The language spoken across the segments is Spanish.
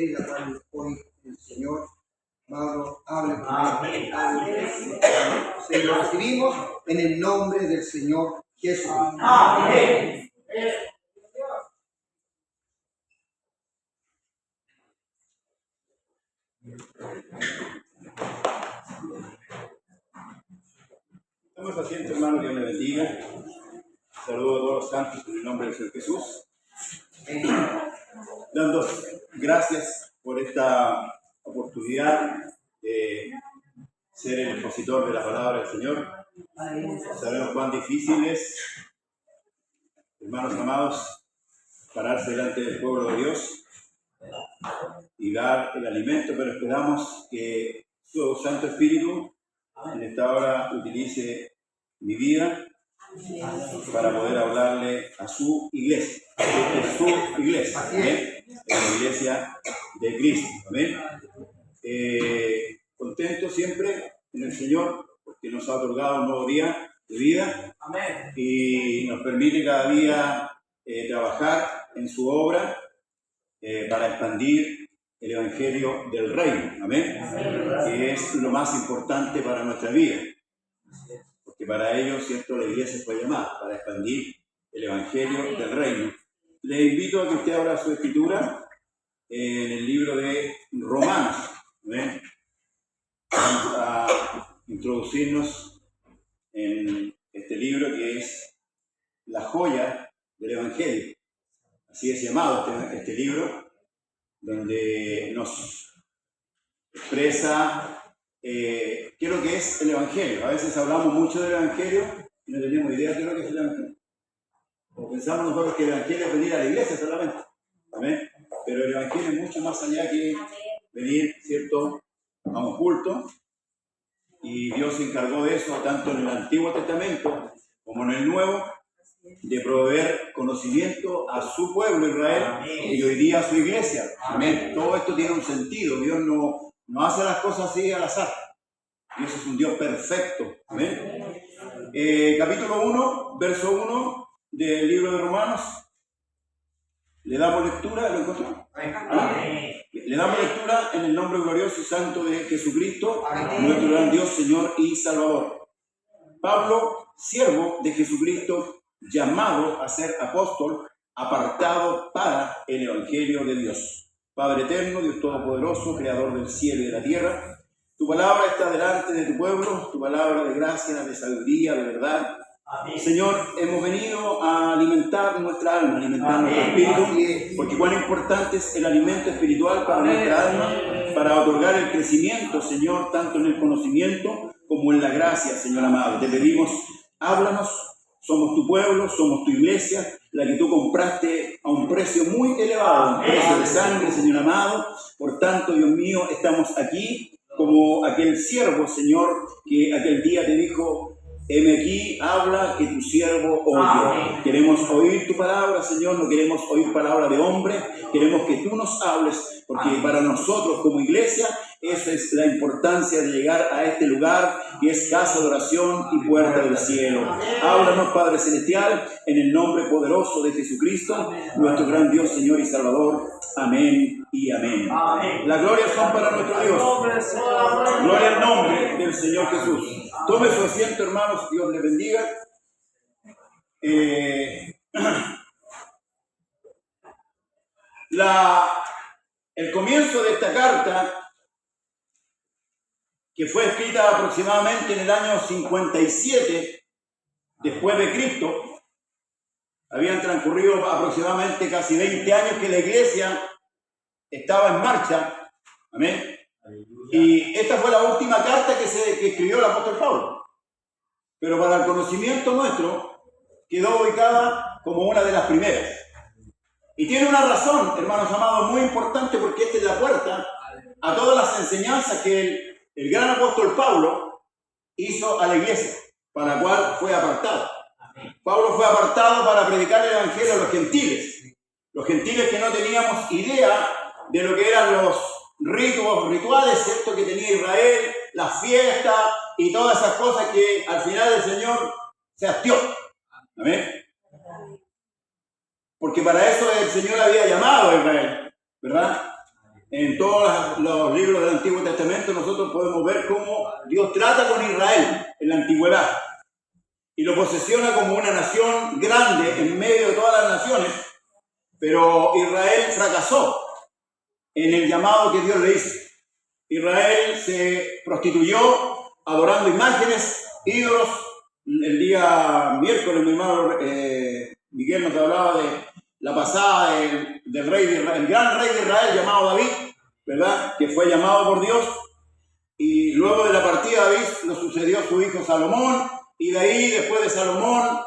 manera en la cual hoy el Señor, amado, hable con Amén. Se lo recibimos en el nombre del Señor Jesús. Amén. Estamos asientos, hermano, Dios le bendiga. Saludo a todos los santos en el nombre del Señor Jesús. Dando gracias por esta oportunidad de ser el expositor de la palabra del Señor. Sabemos cuán difícil es, hermanos amados, pararse delante del pueblo de Dios y dar el alimento, pero esperamos que su Santo Espíritu en esta hora utilice mi vida para poder hablarle a su iglesia. Es su iglesia, ¿amén? Es la iglesia de Cristo, ¿amén? Contento siempre en el Señor porque nos ha otorgado un nuevo día de vida y nos permite cada día trabajar en su obra para expandir el Evangelio del Reino, ¿amén? Que es lo más importante para nuestra vida. Porque para ello, ¿cierto?, la iglesia fue llamada, para expandir el Evangelio del Reino. Le invito a que usted abra su escritura en el libro de Romanos. ¿Ven? Vamos a introducirnos en este libro que es la joya del Evangelio. Así es llamado este libro, donde nos expresa qué es lo que es el Evangelio. A veces hablamos mucho del Evangelio y no tenemos idea de qué es lo que es el Evangelio. O pensamos nosotros que el Evangelio es venir a la iglesia solamente. ¿Amén? Pero el Evangelio es mucho más allá que venir, ¿cierto?, a un culto. Y Dios se encargó de eso tanto en el Antiguo Testamento como en el Nuevo, de proveer conocimiento a su pueblo Israel y hoy día a su iglesia. Amén. Todo esto tiene un sentido. Dios no hace las cosas así al azar. Dios es un Dios perfecto. Amén. Capítulo 1, verso 1 del libro de Romanos. Le damos lectura, ¿lo encontró? Le damos lectura en el nombre glorioso y santo de Jesucristo, nuestro gran Dios, Señor y Salvador. Pablo, siervo de Jesucristo, llamado a ser apóstol, apartado para el Evangelio de Dios. Padre eterno, Dios todopoderoso, creador del cielo y de la tierra, tu palabra está delante de tu pueblo, tu palabra de gracia, de sabiduría, de verdad. Amén. Señor, hemos venido a alimentar nuestra alma, alimentar nuestro espíritu, porque cuán importante es el alimento espiritual para nuestra alma, para otorgar el crecimiento, Señor, tanto en el conocimiento como en la gracia, Señor amado. Te pedimos, háblanos, somos tu pueblo, somos tu iglesia, la que tú compraste a un precio muy elevado, un precio de sangre, Señor amado. Por tanto, Dios mío, estamos aquí como aquel siervo, Señor, que aquel día te dijo: heme aquí, habla, que tu siervo oye. Queremos oír tu palabra, Señor, no queremos oír palabra de hombre, queremos que tú nos hables, porque para nosotros como iglesia, esa es la importancia de llegar a este lugar, que es casa de oración y puerta del cielo. Háblanos, Padre Celestial, en el nombre poderoso de Jesucristo, nuestro gran Dios, Señor y Salvador. Amén y amén. La gloria son para nuestro Dios. Gloria al nombre del Señor Jesús. Tome su asiento, hermanos, Dios le bendiga. El comienzo de esta carta, que fue escrita aproximadamente en el año 57 después de Cristo, habían transcurrido aproximadamente casi 20 años que la iglesia estaba en marcha. Amén. Y esta fue la última carta que escribió el apóstol Pablo. Pero para el conocimiento nuestro, quedó ubicada como una de las primeras. Y tiene una razón, hermanos amados, muy importante, porque esta es la puerta a todas las enseñanzas que el gran apóstol Pablo hizo a la iglesia, para la cual fue apartado. Pablo fue apartado para predicar el evangelio a los gentiles que no teníamos idea de lo que eran los rituales, ¿cierto?, que tenía Israel, las fiestas y todas esas cosas que al final el Señor se hastió. Amén. Porque para eso el Señor había llamado a Israel, ¿verdad? En todos los libros del Antiguo Testamento nosotros podemos ver cómo Dios trata con Israel en la antigüedad y lo posesiona como una nación grande en medio de todas las naciones, pero Israel fracasó en el llamado que Dios le hizo. Israel se prostituyó adorando imágenes, ídolos. El día miércoles mi hermano Miguel nos hablaba de la pasada del rey de Israel, el gran rey de Israel llamado David, ¿verdad? Que fue llamado por Dios, y luego de la partida de David lo sucedió su hijo Salomón, y de ahí, después de Salomón,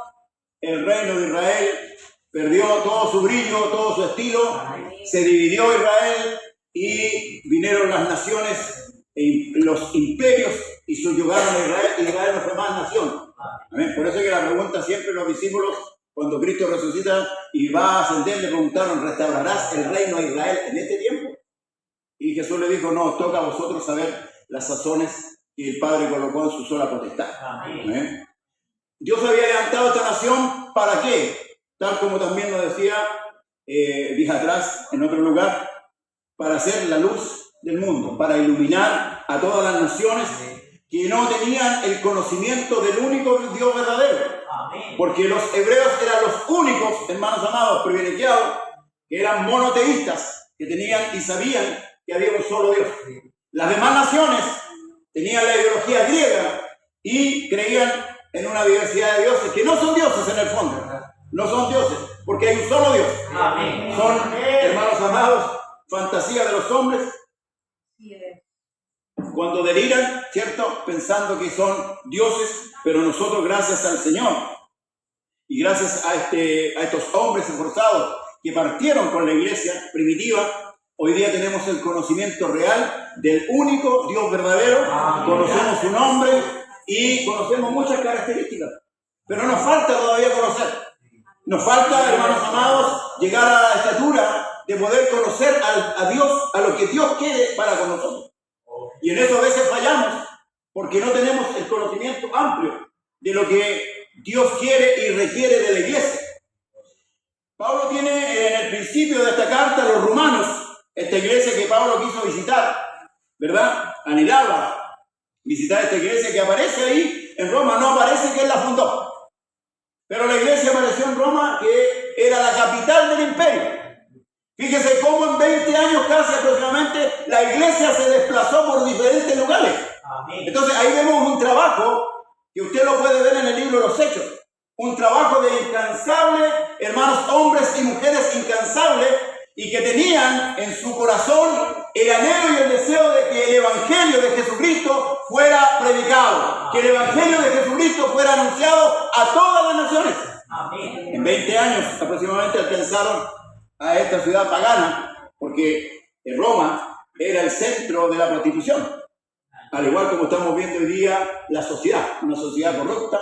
el reino de Israel perdió todo su brillo, todo su estilo, se dividió Israel y vinieron las naciones, los imperios, y subyugaron a Israel, y Israel no fue más nación. ¿Amén? Por eso es que la pregunta siempre los discípulos, cuando Cristo resucita y va a ascender, le preguntaron: ¿restaurarás el reino de Israel en este tiempo? Y Jesús le dijo: no, os toca a vosotros saber las sazones que el Padre colocó en su sola potestad. ¿Amén? Dios había levantado esta nación, ¿para qué? Tal como también nos decía dije atrás en otro lugar, para ser la luz del mundo, para iluminar a todas las naciones que no tenían el conocimiento del único Dios verdadero. Porque los hebreos eran los únicos, hermanos amados, privilegiados, que eran monoteístas, que tenían y sabían que había un solo Dios. Las demás naciones tenían la ideología griega y creían en una diversidad de dioses, que no son dioses en el fondo, no son dioses, porque hay un solo Dios. Amén. Son, hermanos amados, fantasía de los hombres, cuando deliran, ¿cierto?, pensando que son dioses, pero nosotros, gracias al Señor y gracias a estos hombres esforzados que partieron con la iglesia primitiva, hoy día tenemos el conocimiento real del único Dios verdadero. Conocemos su nombre y conocemos muchas características, pero nos falta todavía conocer. Nos falta, hermanos amados, llegar a la estatura de poder conocer a Dios, a lo que Dios quiere para con nosotros. Y en eso a veces fallamos, porque no tenemos el conocimiento amplio de lo que Dios quiere y requiere de la iglesia. Pablo tiene en el principio de esta carta a los romanos, esta iglesia que Pablo quiso visitar, ¿verdad? Anhelaba visitar esta iglesia que aparece ahí en Roma. No aparece que él la fundó, pero la iglesia apareció en Roma, que era la capital del imperio. Fíjese cómo en 20 años casi aproximadamente la iglesia se desplazó por diferentes lugares. Amén. Entonces ahí vemos un trabajo que usted lo puede ver en el libro de los Hechos. Un trabajo de incansable, hermanos, hombres y mujeres incansables, y que tenían en su corazón el anhelo y el deseo de que el Evangelio de Jesucristo fuera predicado, que el Evangelio de Jesucristo fuera anunciado a todas las naciones. Amén. En 20 años aproximadamente alcanzaron a esta ciudad pagana, porque Roma era el centro de la prostitución, al igual como estamos viendo hoy día la sociedad, una sociedad corrupta,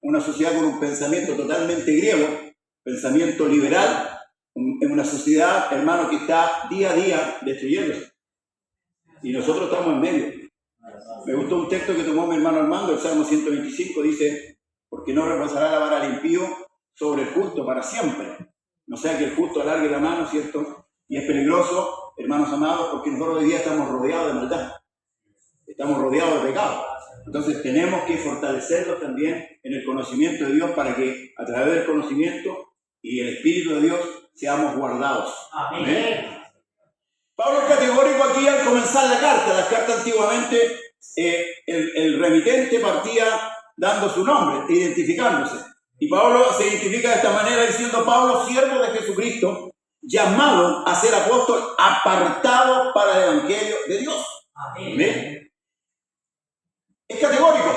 una sociedad con un pensamiento totalmente griego, pensamiento liberal, en una sociedad, hermano, que está día a día destruyéndose, y nosotros estamos en medio. Me gustó un texto que tomó mi hermano Armando, el Salmo 125, dice: porque no repasará la vara al impío sobre el justo para siempre. No sea que el justo alargue la mano, ¿cierto? Y es peligroso, hermanos amados, porque nosotros hoy día estamos rodeados de maldad. Estamos rodeados de pecado. Entonces tenemos que fortalecerlos también en el conocimiento de Dios, para que a través del conocimiento y el Espíritu de Dios seamos guardados. Amén. ¿Amén? Pablo es categórico aquí al comenzar la carta. Las cartas antiguamente, el remitente partía dando su nombre, identificándose. Y Pablo se identifica de esta manera diciendo: Pablo, siervo de Jesucristo, llamado a ser apóstol, apartado para el Evangelio de Dios. Amén. ¿Amén? Es categórico,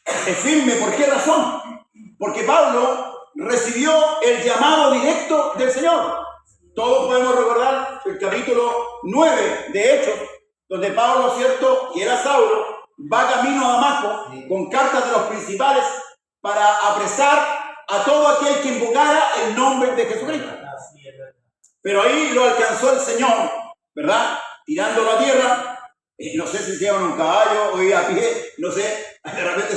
es firme. ¿Por qué razón? Porque Pablo recibió el llamado directo del Señor. Todos podemos recordar el capítulo 9 de Hechos, donde Pablo, ¿cierto?, que era Saulo, va camino a Damasco con cartas de los principales para apresar a todo aquel que invocara el nombre de Jesucristo. Pero ahí lo alcanzó el Señor, ¿verdad? Tirándolo a tierra. No sé si se llevan un caballo o iba a pie, no sé. De repente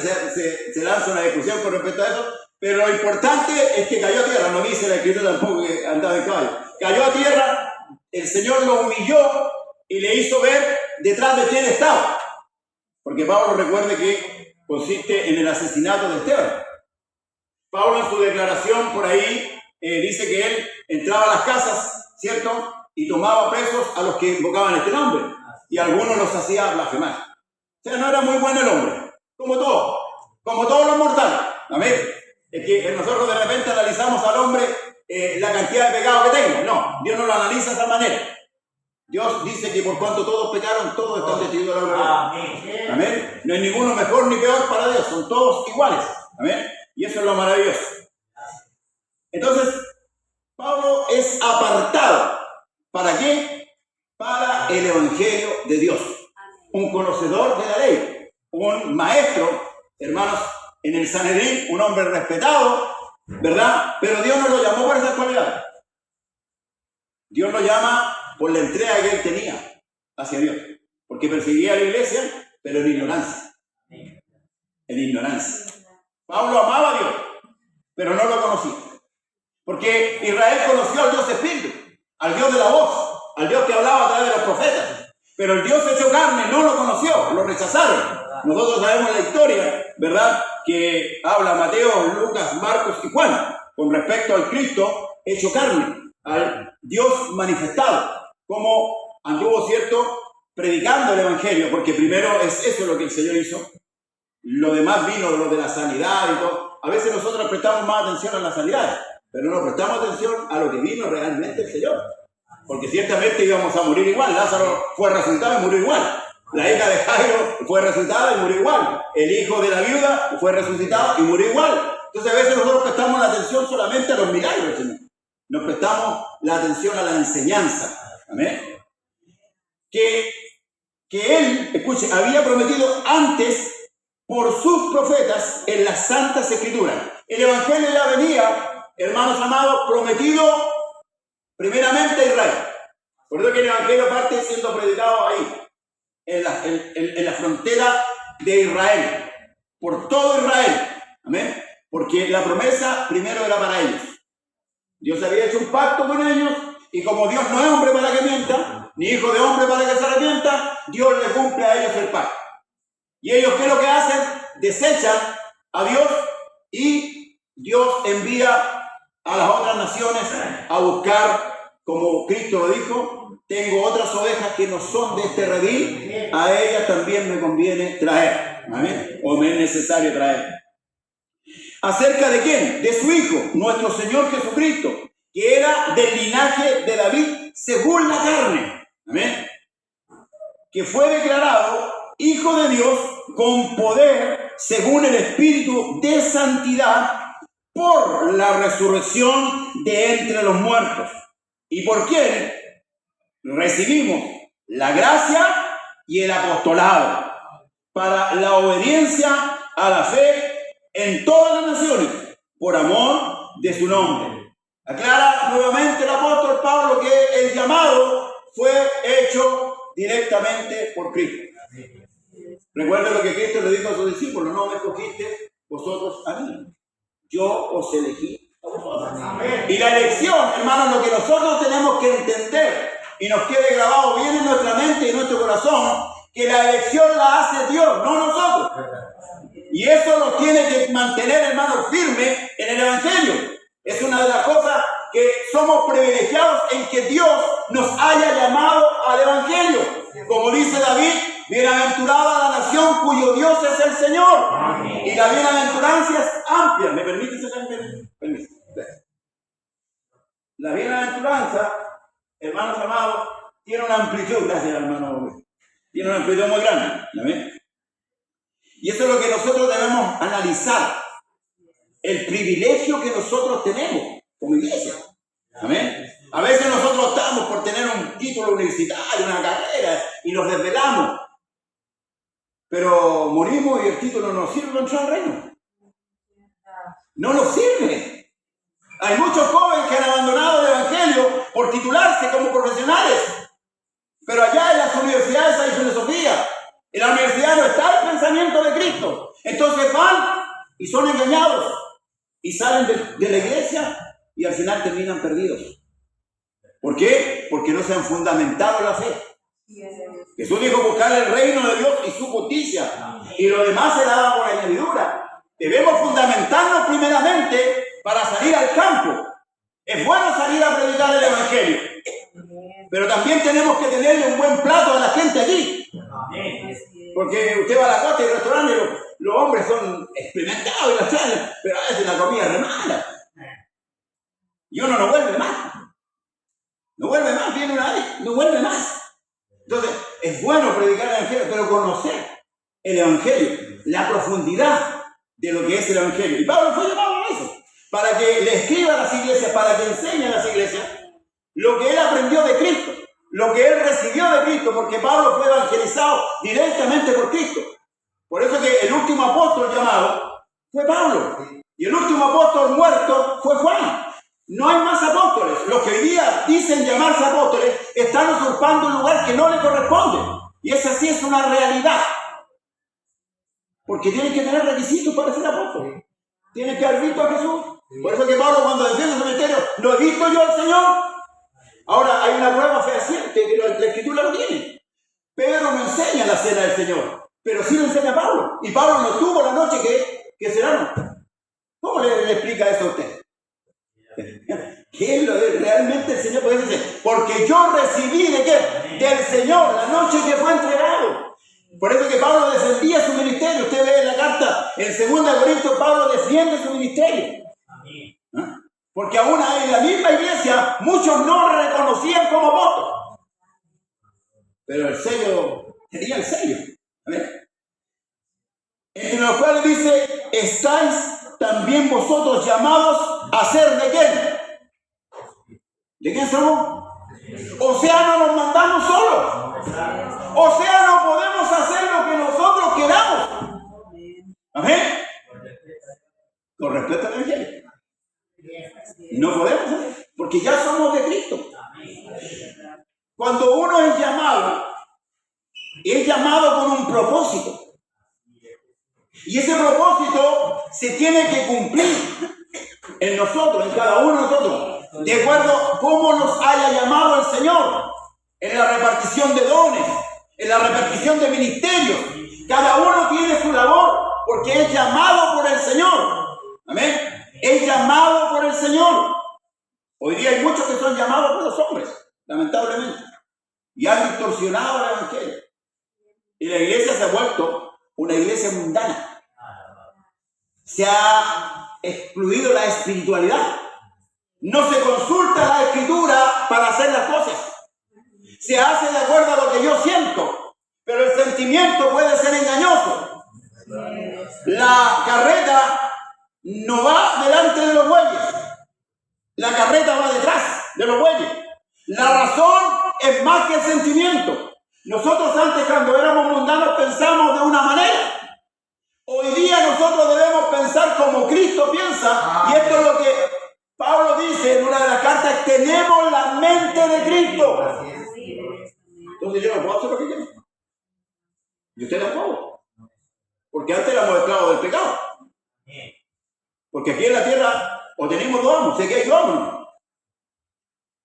se lanza una discusión con respecto a eso. Pero lo importante es que cayó a tierra. No dice la escritura tampoco que andaba en caballo. Cayó a tierra, el Señor lo humilló y le hizo ver detrás de quién estaba. Porque Pablo, recuerde que consiste en el asesinato de Esteban. Pablo en su declaración por ahí dice que él entraba a las casas, ¿cierto? Y tomaba presos a los que invocaban este nombre. Y algunos los hacía blasfemar. O sea, no era muy bueno el hombre. Como todos los mortales. Amén. Es que nosotros de repente analizamos al hombre la cantidad de pecado que tenga. No, Dios no lo analiza de esa manera. Dios dice que por cuanto todos pecaron, todos están destituidos de la gloria de Dios. Amén. No hay ninguno mejor ni peor para Dios. Son todos iguales. Amén. Y eso es lo maravilloso. Entonces, Pablo es apartado. ¿Para qué? Para el Evangelio de Dios. Un conocedor de la ley. Un maestro, hermanos, en el Sanedrín, un hombre respetado, ¿verdad? Pero Dios no lo llamó por esas cualidades. Dios lo llama por la entrega que él tenía hacia Dios. Porque perseguía a la iglesia, pero en ignorancia. En ignorancia. Pablo amaba a Dios, pero no lo conocía. Porque Israel conoció al Dios Espíritu, al Dios de la voz, al Dios que hablaba a través de los profetas. Pero el Dios hecho carne no lo conoció, lo rechazaron. Nosotros sabemos la historia, ¿verdad?, que habla Mateo, Lucas, Marcos y Juan con respecto al Cristo hecho carne, al Dios manifestado, como anduvo, ¿cierto?, predicando el Evangelio, porque primero es eso lo que el Señor hizo. Lo demás vino, lo de la sanidad y todo. A veces nosotros prestamos más atención a la sanidad, pero no prestamos atención a lo que vino realmente el Señor. Porque ciertamente íbamos a morir igual. Lázaro fue resucitado y murió igual. La hija de Jairo fue resucitada y murió igual. El hijo de la viuda fue resucitado y murió igual. Entonces a veces nosotros prestamos la atención solamente a los milagros, Señor. Nos prestamos la atención a la enseñanza. Amén. Que él, escuche, había prometido antes por sus profetas en las Santas Escrituras. El Evangelio ya venía, hermanos amados, prometido primeramente a Israel. Por eso que el Evangelio parte siendo predicado ahí, en la frontera de Israel, por todo Israel. Amén. Porque la promesa primero era para ellos. Dios había hecho un pacto con ellos, y como Dios no es hombre para que mienta, ni hijo de hombre para que se arrepienta, Dios le cumple a ellos el pacto. Y ellos, ¿qué es lo que hacen? Desechan a Dios, y Dios envía a las otras naciones a buscar, como Cristo lo dijo: tengo otras ovejas que no son de este redil, a ellas también me conviene traer. ¿Amén? O me es necesario traer. ¿Acerca de quién? De su Hijo, nuestro Señor Jesucristo, que era del linaje de David según la carne. Amén. Que fue declarado Hijo de Dios con poder según el Espíritu de santidad por la resurrección de entre los muertos. ¿Y por quién? Recibimos la gracia y el apostolado para la obediencia a la fe en todas las naciones, por amor de su nombre. Aclara nuevamente el apóstol Pablo que el llamado fue hecho directamente por Cristo. Recuerden lo que Cristo le dijo a sus discípulos: no me escogiste vosotros a mí, yo os elegí a vosotros. Y la elección, hermanos, lo que nosotros tenemos que entender y nos quede grabado bien en nuestra mente y en nuestro corazón, que la elección la hace Dios, no nosotros. Y eso nos tiene que mantener, hermanos, firmes en el Evangelio. Es una de las cosas que somos privilegiados, en que Dios nos haya llamado al Evangelio. Como dice David: bienaventurada la nación cuyo Dios es el Señor. Amén. Y la bienaventuranza es amplia. ¿Me permite, señor? Permite. La bienaventuranza, hermanos amados, tiene una amplitud. Gracias, hermano. Tiene una amplitud muy grande. ¿Amén? Y eso es lo que nosotros debemos analizar. El privilegio que nosotros tenemos como iglesia. Amén. A veces nosotros optamos por tener un título universitario, una carrera, y nos desvelamos. Pero morimos y el título no nos sirve para entrar al reino. No nos sirve. Hay muchos jóvenes que han abandonado el Evangelio por titularse como profesionales. Pero allá en las universidades hay filosofía. En la universidad no está el pensamiento de Cristo. Entonces van y son engañados. Y salen de la iglesia y al final terminan perdidos. ¿Por qué? Porque no se han fundamentado en la fe. Jesús dijo buscar el reino de Dios y su justicia, y lo demás se daba por añadidura. Debemos fundamentarnos primeramente para salir al campo. Es bueno salir a predicar el Evangelio, pero también tenemos que tenerle un buen plato a la gente allí. Porque usted va a la costa y el restaurante, los hombres son experimentados y las traen, pero a veces la comida es re mala. Y uno no vuelve más. No vuelve más, viene una vez, no vuelve más. Entonces, es bueno predicar el Evangelio, pero conocer el Evangelio, la profundidad de lo que es el Evangelio. Y Pablo fue llamado a eso, para que le escriba a las iglesias, para que enseñe a las iglesias lo que él aprendió de Cristo, lo que él recibió de Cristo, porque Pablo fue evangelizado directamente por Cristo. Por eso que el último apóstol llamado fue Pablo, y el último apóstol muerto fue Juan. No hay más apóstoles. Los que hoy día dicen llamarse apóstoles están usurpando un lugar que no le corresponde. Y esa sí es una realidad. Porque tienen que tener requisitos para ser apóstoles. Tienen que haber visto a Jesús. Por eso que Pablo, cuando defiende su ministerio, ¿no he visto yo al Señor? Ahora hay una prueba fehaciente que la Escritura lo tiene. Pedro no enseña la cena del Señor, pero sí lo enseña Pablo. Y Pablo no tuvo la noche que cenaron. ¿Cómo le explica eso a usted? ¿Qué es lo que realmente el Señor puede decir? Porque yo recibí ¿de qué? Del Señor la noche que fue entregado. Por eso que Pablo defendía su ministerio. Usted ve en la carta, en 2 Corintios, Pablo defiende su ministerio. ¿Ah? Porque aún en la misma iglesia muchos no reconocían como apóstol. Pero el sello, tenía el sello. A ver. Entre los cuales dice, estáis también vosotros llamados a ser ¿de quién? ¿De quién somos? O sea, no nos mandamos solos. O sea, no podemos hacer lo que nosotros queramos. ¿Amén? Con respecto al Evangelio. No podemos hacer, porque ya somos de Cristo. Cuando uno es llamado con un propósito. Y ese propósito se tiene que cumplir en nosotros, en cada uno de nosotros, de acuerdo a cómo nos haya llamado el Señor, en la repartición de dones, en la repartición de ministerios. Cada uno tiene su labor, porque es llamado por el Señor. Amén. Es llamado por el Señor. Hoy día hay muchos que son llamados por los hombres, lamentablemente, y han distorsionado el Evangelio. Y la iglesia se ha vuelto una iglesia mundana. Se ha excluido la espiritualidad. No se consulta la Escritura para hacer las cosas. Se hace de acuerdo a lo que yo siento, pero el sentimiento puede ser engañoso. La carreta no va delante de los bueyes. La carreta va detrás de los bueyes. La razón es más que el sentimiento. Nosotros antes, cuando éramos mundanos, pensamos de una manera. Hoy día nosotros debemos pensar como Cristo piensa, y esto es lo que Pablo dice en una de las cartas: tenemos la mente de Cristo. Entonces yo no puedo hacer lo que quiero. Y usted tampoco. Porque antes éramos esclavos del pecado. Porque aquí en la tierra o tenemos dos amos, aquí hay dos amos.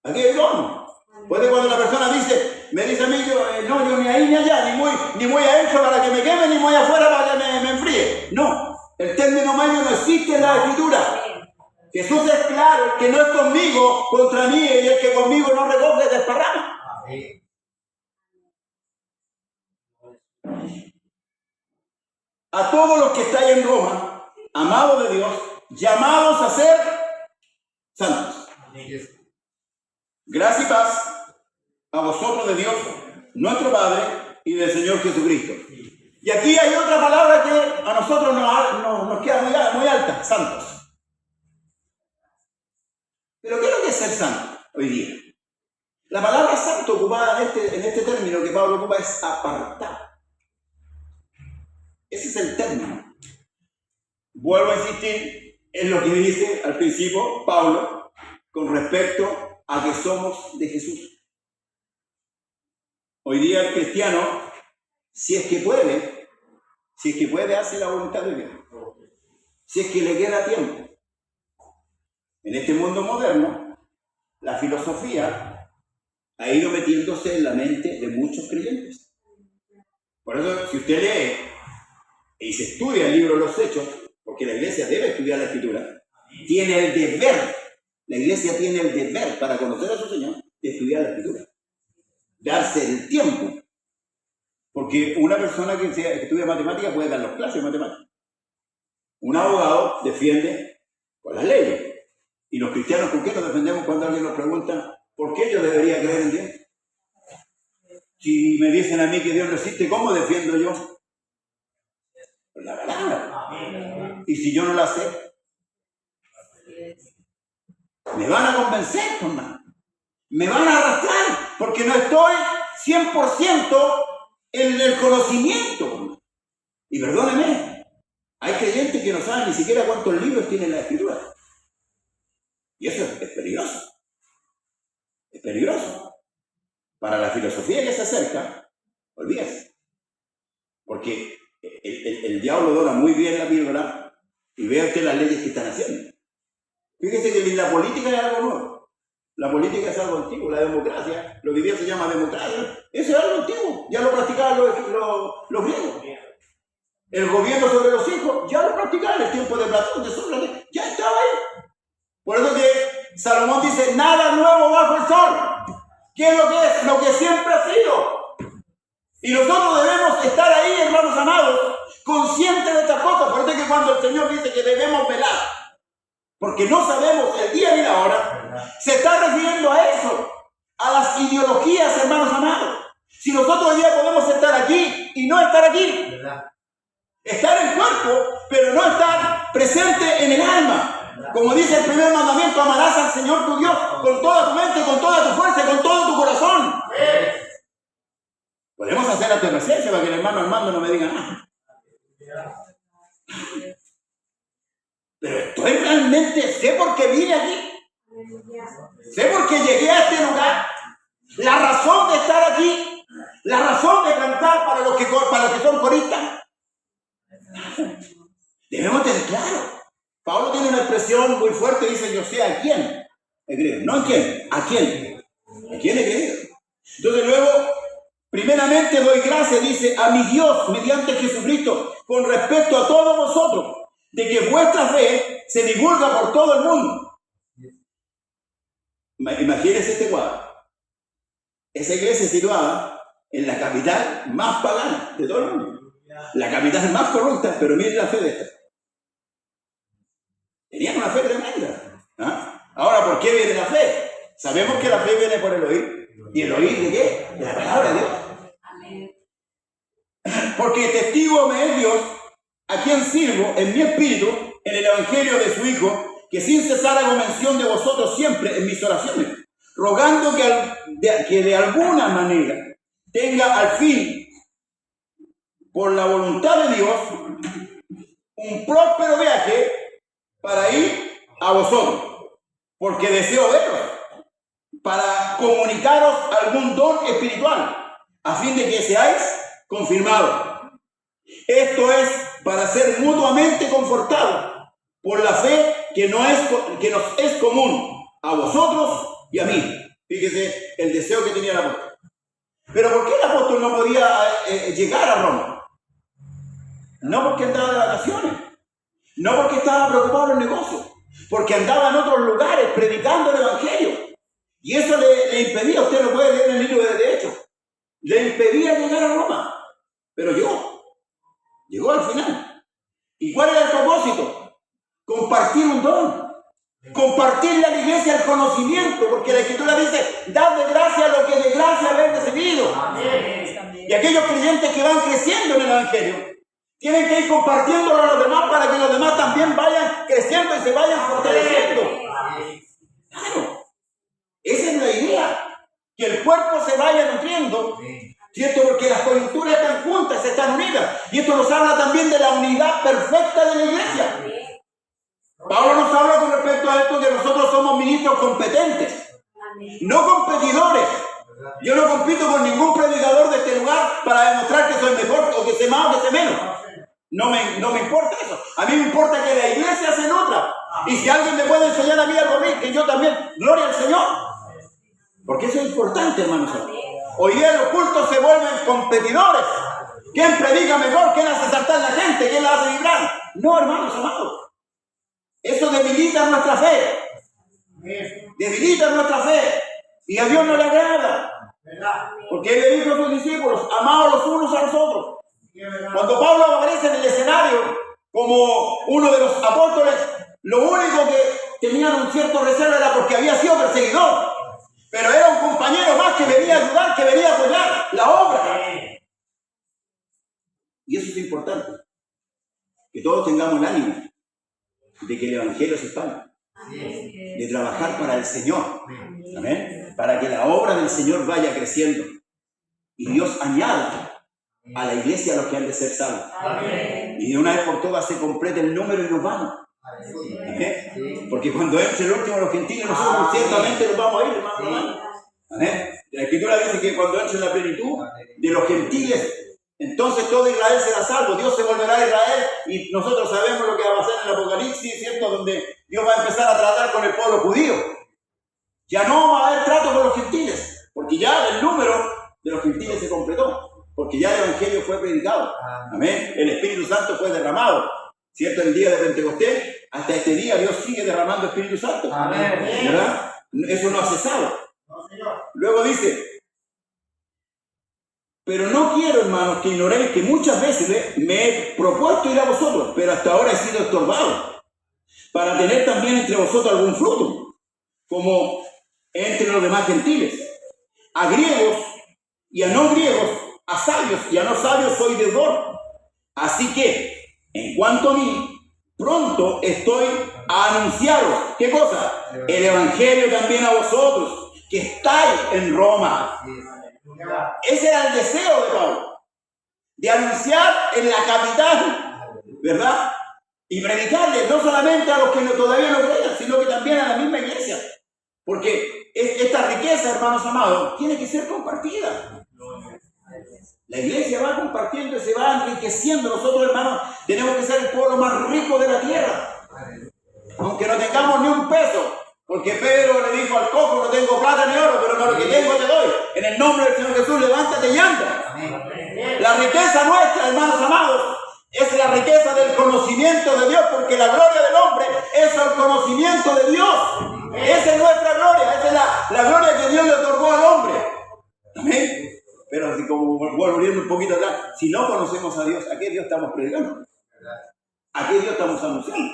Aquí hay dos amos. Puede cuando la persona me dice a mí, yo ni ahí ni allá, ni muy adentro para que me queme, ni muy afuera para que me enfríe. No, el término medio no existe en la Escritura. Jesús es claro: el que no es conmigo, contra mí, y el que conmigo no recoge, desparrama. A todos los que estáis en Roma, amados de Dios, llamados a ser santos. Gracia y paz a vosotros de Dios, nuestro Padre, y del Señor Jesucristo. Y aquí hay otra palabra que a nosotros nos queda muy alta: santos. Pero ¿qué es lo que es ser santo hoy día? La palabra santo ocupada en este término que Pablo ocupa es apartar. Ese es el término. Vuelvo a insistir en lo que dice al principio Pablo con respecto a que somos de Jesús. Hoy día el cristiano, si es que puede, hace la voluntad de Dios. Si es que le queda tiempo. En este mundo moderno, la filosofía ha ido metiéndose en la mente de muchos creyentes. Por eso, si usted lee y se estudia el libro de los Hechos, porque la iglesia debe estudiar la Escritura, tiene el deber, la iglesia tiene el deber para conocer a su Señor de estudiar la Escritura. Darse el tiempo. Porque una persona que estudia matemáticas puede dar las clases de matemáticas. Un abogado defiende con las leyes. Y los cristianos, ¿por qué nos defendemos cuando alguien nos pregunta por qué yo debería creer en Dios? Si me dicen a mí que Dios no existe, ¿cómo defiendo yo? Por la palabra. Y si yo no la sé, me van a convencer, hermano. Me van a arrastrar, porque no estoy 100% en el conocimiento, hermano. Y perdóneme, hay creyentes que no saben ni siquiera cuántos libros tiene la Escritura. Y eso es peligroso. Es peligroso. Para la filosofía que se acerca, olvídese. Porque el diablo dora muy bien la píldora y vea usted las leyes que están haciendo. Fíjese que la política es algo nuevo. La política es algo antiguo. La democracia, lo que hoy día se llama democracia, eso es algo antiguo. Ya lo practicaban los griegos. El gobierno sobre los hijos, ya lo practicaban en el tiempo de Platón, de Sócrates, ya estaba ahí. Por eso que Salomón dice, nada nuevo bajo el sol. ¿Qué es lo que es? Lo que siempre ha sido. Y nosotros debemos estar ahí, hermanos amados, conscientes de estas cosas. Por eso es que cuando el Señor dice que debemos velar, porque no sabemos el día ni la hora, se está refiriendo a eso, a las ideologías, hermanos amados. Si nosotros hoy día podemos estar aquí y no estar aquí, estar en cuerpo, pero no estar presente en el alma. Como dice el primer mandamiento, amarás al Señor tu Dios con toda tu mente, con toda tu fuerza, con todo tu corazón. Podemos hacer la presencia para que el hermano Armando no me diga nada. Pero estoy realmente, sé por qué vine aquí. Sé por qué llegué a este lugar. La razón de estar aquí, la razón de cantar para los que son coristas. Debemos tener claro. Pablo tiene una expresión muy fuerte, dice, yo sé a quién he creído. No en quién, a quién. ¿A quién he creído? Entonces luego, primeramente doy gracias, dice, a mi Dios, mediante Jesucristo, con respecto a todos vosotros, de que vuestra fe se divulga por todo el mundo. Imagínense este cuadro. Esa iglesia situada en la capital más pagana de todo el mundo. La capital más corrupta, pero miren la fe de esta. Tenían una fe tremenda. ¿Ah? Ahora, ¿por qué viene la fe? Sabemos que la fe viene por el oír. ¿Y el oír de qué? De la palabra de Dios. Amén. Porque testigo me es Dios, a quien sirvo en mi espíritu, en el evangelio de su Hijo, que sin cesar hago mención de vosotros siempre en mis oraciones, rogando que de alguna manera tenga al fin, por la voluntad de Dios, un próspero viaje para ir a vosotros, porque deseo veros, para comunicaros algún don espiritual, a fin de que seáis confirmados. Esto es para ser mutuamente confortados por la fe que nos es común a vosotros y a mí. Fíjese el deseo que tenía el apóstol. Pero ¿por qué el apóstol no podía llegar a Roma? No porque andaba de vacaciones, no porque estaba preocupado en el negocio, porque andaba en otros lugares predicando el evangelio. Y eso le impedía, usted lo puede leer en el libro de Hechos, le impedía llegar a Roma. Pero llegó al final. ¿Y cuál era el propósito? Compartir un don, compartirle a la iglesia el conocimiento, porque la Escritura dice, dad de gracia lo que de gracia habéis recibido. Amén. Y aquellos creyentes que van creciendo en el evangelio tienen que ir compartiéndolo a los demás para que los demás también vayan creciendo y se vayan fortaleciendo. Claro, esa es la idea, que el cuerpo se vaya nutriendo, ¿cierto? Porque las coyunturas están juntas, están unidas. Y esto nos habla también de la unidad perfecta de la iglesia. Pablo nos habla con respecto a esto, que nosotros somos ministros competentes, no competidores. Yo no compito con ningún predicador de este lugar para demostrar que soy mejor o que sé más o que sé menos. No me importa eso. A mí me importa que la iglesia se nutra. Y si alguien me puede enseñar a mí algo, que yo también, gloria al Señor. Porque eso es importante, hermanos. Hoy día los cultos se vuelven competidores. ¿Quién predica mejor? ¿Quién hace saltar a la gente? ¿Quién la hace vibrar? No, hermanos amados. Eso debilita nuestra fe. Debilita nuestra fe. Y a Dios no le agrada. Porque Él le dijo a sus discípulos, amaos los unos a los otros. Cuando Pablo aparece en el escenario como uno de los apóstoles, lo único que tenían un cierto recelo era porque había sido perseguidor. Pero era un compañero más que venía a ayudar, que venía a apoyar la obra. Y eso es importante. Que todos tengamos el ánimo de que el Evangelio se expanda. De trabajar para el Señor. Amén. Para que la obra del Señor vaya creciendo. Y Dios añada a la iglesia a los que han de ser salvos. Y de una vez por todas se complete el número y nos vamos. Amén. Porque cuando entre el último de los gentiles, nosotros ciertamente nos vamos a ir, hermano. Amén. La Escritura dice que cuando entre la plenitud de los gentiles, entonces todo Israel será salvo. Dios se volverá a Israel y nosotros sabemos lo que va a pasar en el Apocalipsis, ¿cierto? Donde Dios va a empezar a tratar con el pueblo judío. Ya no va a haber trato con los gentiles, porque ya el número de los gentiles se completó, porque ya el Evangelio fue predicado. Amén. El Espíritu Santo fue derramado, ¿cierto? El día de Pentecostés, hasta este día Dios sigue derramando Espíritu Santo. Amén. ¿Verdad? Eso no ha cesado. Luego dice, pero no quiero, hermanos, que ignoréis que muchas veces me he propuesto ir a vosotros, pero hasta ahora he sido estorbado, para tener también entre vosotros algún fruto, como entre los demás gentiles. A griegos y a no griegos, a sabios y a no sabios soy deudor. Así que, en cuanto a mí, pronto estoy a anunciaros, ¿qué cosa? El Evangelio también a vosotros, que estáis en Roma. Ese era el deseo de Pablo, de anunciar en la capital, ¿verdad? Y predicarle no solamente a los que todavía no creían, sino que también a la misma iglesia. Porque esta riqueza, hermanos amados, tiene que ser compartida. La iglesia va compartiendo y se va enriqueciendo. Nosotros, hermanos, tenemos que ser el pueblo más rico de la tierra. Aunque no tengamos ni un peso. Porque Pedro le dijo al cojo, no tengo plata ni oro, pero lo que tengo te doy. En el nombre del Señor Jesús, levántate y anda. La riqueza nuestra, hermanos amados, es la riqueza del conocimiento de Dios, porque la gloria del hombre es el conocimiento de Dios. Esa es nuestra gloria, esa es la gloria que Dios le otorgó al hombre. Amén. Pero así como volviendo un poquito atrás, si no conocemos a Dios, ¿a qué Dios estamos predicando? ¿A qué Dios estamos anunciando?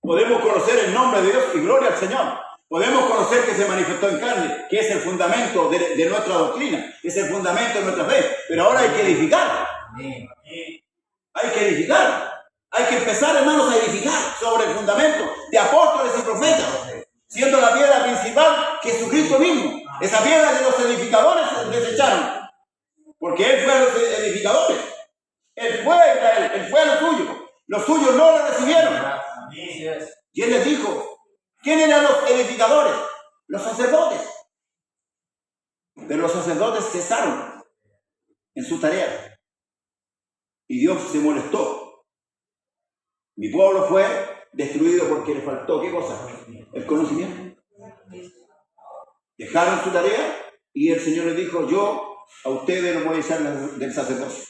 Podemos conocer el nombre de Dios y gloria al Señor. Podemos conocer que se manifestó en carne, que es el fundamento de nuestra doctrina, es el fundamento de nuestra fe. Pero ahora hay que edificar. Hay que edificar. Hay que empezar, hermanos, a edificar sobre el fundamento de apóstoles y profetas, siendo la piedra principal Jesucristo mismo. Esa piedra que los edificadores desecharon. Porque Él fue a los edificadores. Él fue a Israel, Él fue a los suyos. Los suyos no lo recibieron. Y Él les dijo, ¿quién eran los edificadores? Los sacerdotes. Pero los sacerdotes cesaron en su tarea. Y Dios se molestó. Mi pueblo fue destruido porque le faltó, ¿qué cosa? El conocimiento. Dejaron su tarea y el Señor les dijo, yo a ustedes no voy a echar del sacerdocio.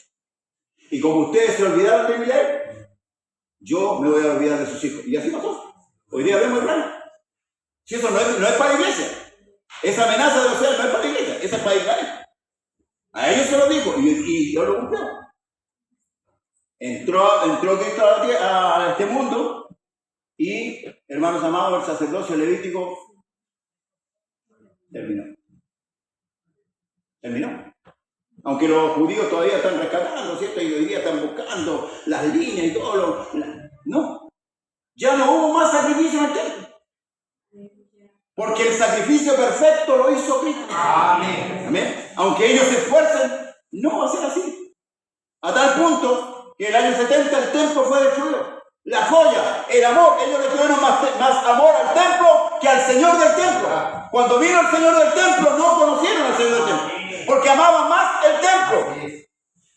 Y como ustedes se olvidaron de mi ley, yo me voy a olvidar de sus hijos. Y así pasó. Hoy día vemos el plan. Si eso no es para la iglesia. Esa amenaza de Osea no es para la iglesia, esa es para Israel. A ellos se lo dijo y Dios lo cumplió. Entró Cristo a este mundo y, hermanos amados, el sacerdocio levítico terminó. Aunque los judíos todavía están rescatando, ¿cierto? Y hoy día están buscando las líneas y todo no. Ya no hubo más sacrificio en el templo. Porque el sacrificio perfecto lo hizo Cristo. Amén. Amén. Aunque ellos se esfuercen, no va a ser así. A tal punto que en el año 70 el templo fue destruido. La joya, el amor, ellos le tuvieron más amor al templo que al Señor del templo. Cuando vino el Señor del templo, no conocieron al Señor del templo. Porque amaban más el templo.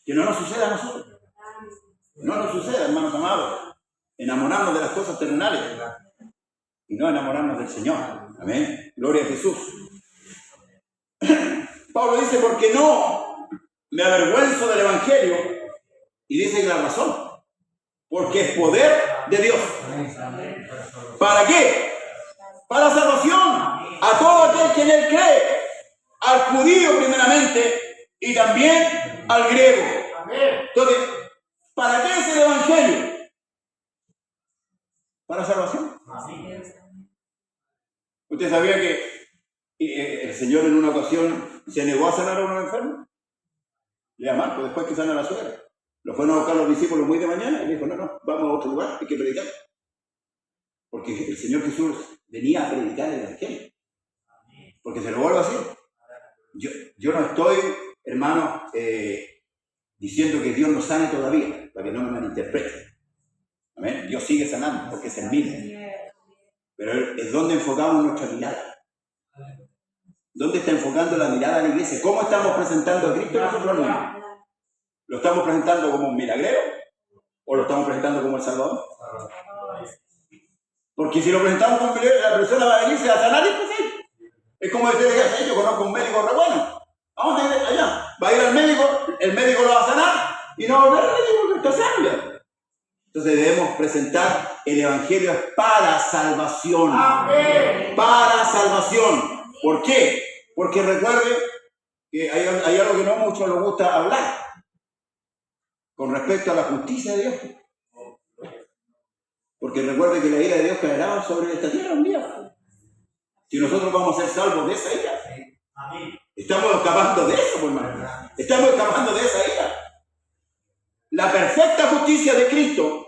Que no nos suceda a nosotros. No nos suceda, hermanos amados. Enamorarnos de las cosas terrenales y no enamorarnos del Señor. Amén. Gloria a Jesús. Pablo dice, porque no me avergüenzo del Evangelio, y dice que la razón, porque es poder de Dios. ¿Para qué? Para salvación a todo aquel que en él cree, al judío primeramente y también al griego. Entonces, ¿para qué es el Evangelio? Para salvación. ¿Usted sabía que el Señor en una ocasión se negó a sanar a un enfermo? Lea Marcos, después que sana a la suegra. Lo fueron a buscar los discípulos muy de mañana y dijo, no, vamos a otro lugar, hay que predicar. Porque el Señor Jesús venía a predicar el Evangelio. Porque se lo vuelvo a decir. Yo no estoy, hermano, diciendo que Dios no sane todavía, para que no me malinterpreten. ¿Amén? Dios sigue sanando porque es el mismo. Pero es donde enfocamos nuestra mirada. ¿Dónde está enfocando la mirada de la iglesia? ¿Cómo estamos presentando a Cristo nosotros mismos? ¿Lo estamos presentando como un milagrero? ¿O lo estamos presentando como el Salvador? Porque si lo presentamos como un milagrero, la persona va a venir, se va a sanar y pues sí. Es como usted dice, yo conozco un médico re bueno. ¿A dónde? Allá. Va a ir al médico, el médico lo va a sanar y no va a volver al médico que está sano. Entonces debemos presentar el Evangelio para salvación. ¡Amén! Para salvación. ¿Por qué? Porque recuerde que hay algo que no mucho nos gusta hablar con respecto a la justicia de Dios. Porque recuerde que la ira de Dios caerá sobre esta tierra un día. Si nosotros vamos a ser salvos de esa ira. Estamos escapando de eso, pues, hermano. Estamos escapando de esa ira. La perfecta justicia de Cristo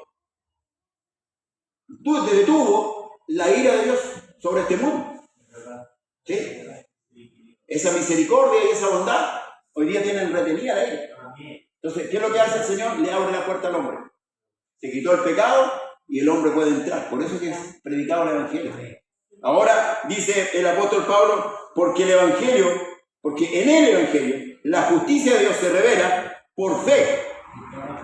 detuvo la ira de Dios sobre este mundo. ¿Sí? Esa misericordia y esa bondad hoy día tienen retenida la ira. Entonces, ¿qué es lo que hace el Señor? Le abre la puerta al hombre. Se quitó el pecado y el hombre puede entrar. Por eso es que es predicado el Evangelio. Ahora dice el apóstol Pablo, porque en el Evangelio la justicia de Dios se revela por fe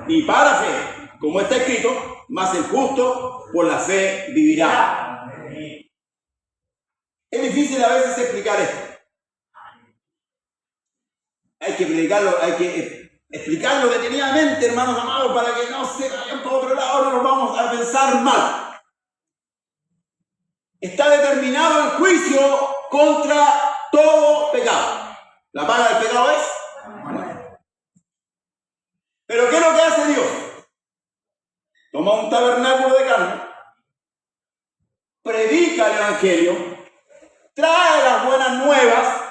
y para fe, como está escrito, mas el justo por la fe vivirá. Es difícil a veces explicar esto. Hay que predicarlo, hay que explicarlo detenidamente, hermanos amados, para que no se vayan por otro lado, no nos vamos a pensar mal. Está determinado el juicio contra todo pecado. La paga del pecado es muerte. Pero ¿qué es lo que hace Dios? Toma un tabernáculo de carne, predica el Evangelio, trae las buenas nuevas,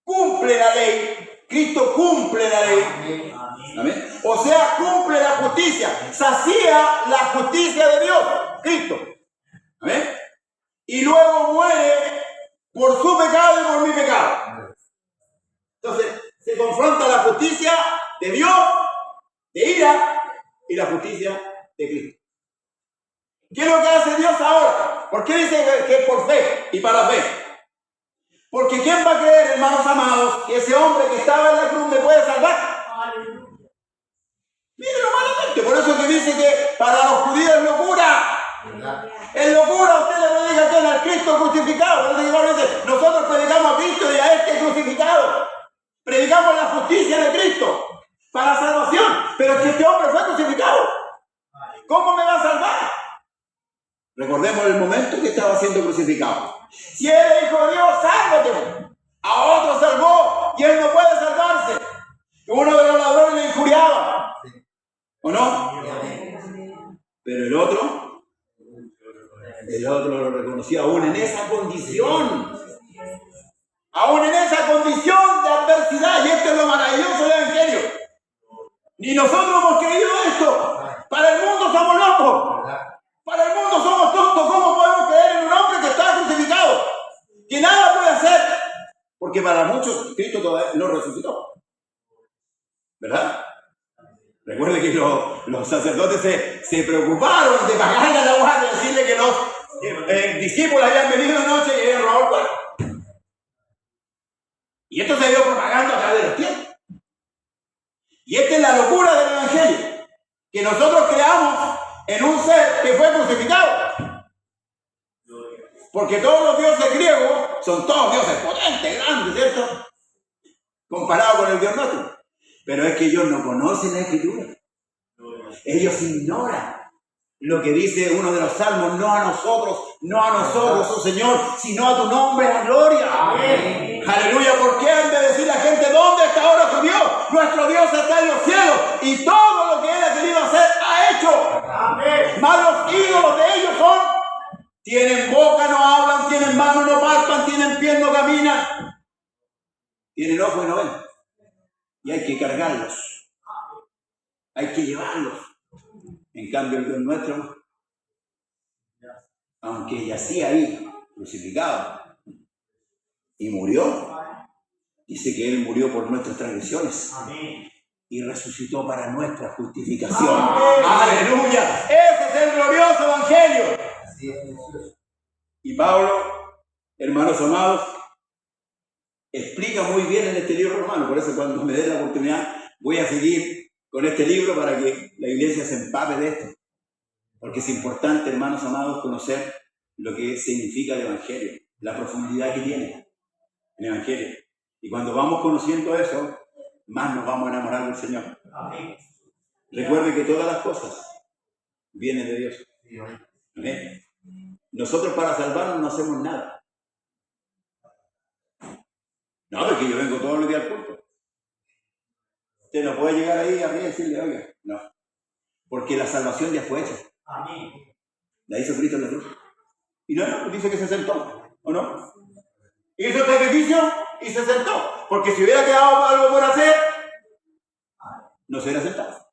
cumple la ley. Cristo cumple la ley. ¿Amén? O sea, cumple la justicia, sacía la justicia de Dios, Cristo. ¿Amén? Y luego muere por su pecado y por mi pecado. Entonces, se confronta la justicia de Dios, de ira, y la justicia de Cristo. ¿Qué es lo que hace Dios ahora? ¿Por qué dice que es por fe y para fe? Porque ¿quién va a creer, hermanos amados, que ese hombre que estaba en la cruz me puede salvar? Mírenlo malamente. Por eso que dice que para los judíos es locura. Es locura, usted le predica que al Cristo crucificado. Nosotros predicamos a Cristo y a este crucificado. Predicamos la justicia de Cristo para salvación. Pero si este hombre fue crucificado, ¿cómo me va a salvar? Recordemos el momento que estaba siendo crucificado. Si él es hijo de Dios, sálvate. A otro salvó y él no puede salvarse. Uno de los ladrones le injuriaba. ¿O no? Pero el otro lo reconocía aún en esa condición. Aún en esa condición de adversidad. Y esto es lo maravilloso del Evangelio. Ni nosotros hemos creído esto. Para el mundo somos locos. Para el mundo somos tontos. ¿Cómo podemos creer en un hombre que está crucificado? Que nada puede hacer. Porque para muchos Cristo todavía no resucitó. ¿Verdad? Recuerde que los sacerdotes se preocuparon de pagarle a la guardia y decirle que los discípulos habían venido de noche y habían robado el cuerpo. Y esto se dio propagando a través de los tiempos. Y esta es la locura del Evangelio. Que nosotros creamos en un ser que fue crucificado. Porque todos los dioses griegos son todos dioses potentes, grandes, ¿cierto? comparado con el Dios nuestro. Pero es que ellos no conocen la Escritura. Ellos ignoran lo que dice uno de los salmos: no a nosotros, oh Señor, sino a tu nombre la gloria. Amén. Aleluya. ¿Por qué han de decir la gente: ¿dónde está ahora su Dios? Nuestro Dios está en los cielos y todo lo que Él ha querido hacer ha hecho. Amén. Mas los ídolos de ellos son: tienen boca, no hablan; tienen mano, no palpan; tienen pies, no caminan; tienen ojos y no ven. Y hay que cargarlos, hay que llevarlos. En cambio, el Dios nuestro, aunque yacía ahí crucificado y murió, dice que Él murió por nuestras transgresiones. Amén. Y resucitó para nuestra justificación. Amén. ¡Aleluya! Ese es el glorioso evangelio. Así es. Y Pablo, hermanos amados, explica muy bien en este libro romano. Por eso, cuando me dé la oportunidad, voy a seguir con este libro para que la iglesia se empape de esto. Porque es importante, hermanos amados, conocer lo que significa el evangelio, la profundidad que tiene el evangelio. Y cuando vamos conociendo eso, más nos vamos a enamorar del Señor. Amén. Recuerde que todas las cosas vienen de Dios. Amén. Nosotros para salvarnos no hacemos nada. No, porque yo vengo todos los días al culto. Usted no puede llegar ahí arriba y decirle: oiga, no. Porque la salvación ya fue hecha. Amén. La hizo Cristo en la cruz. Y no, dice que se sentó, ¿o no? Hizo el sacrificio y se sentó. Porque si hubiera quedado algo por hacer, no se hubiera sentado.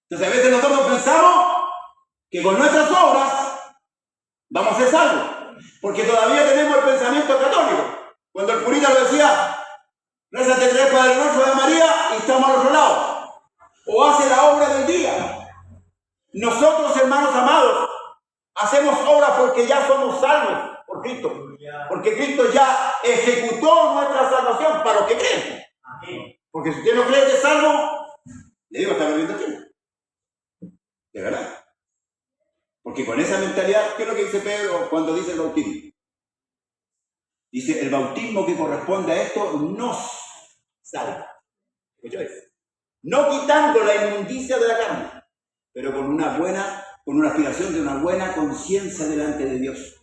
Entonces, a veces nosotros pensamos que con nuestras obras vamos a ser salvos. Porque todavía tenemos el pensamiento católico. Cuando el curita lo decía: rézate 3 Padre Nuestro de María, y estamos al otro lado. O hace la obra del día. Nosotros, hermanos amados, hacemos obras porque ya somos salvos por Cristo. Porque Cristo ya ejecutó nuestra salvación para los que creen. Porque si usted no cree que es salvo, le digo, está perdiendo tiempo. De verdad. Porque con esa mentalidad, ¿qué es lo que dice Pedro cuando dice el bautismo? Dice: el bautismo que corresponde a esto nos salva. No quitando la inmundicia de la carne, pero con una aspiración de una buena conciencia delante de Dios.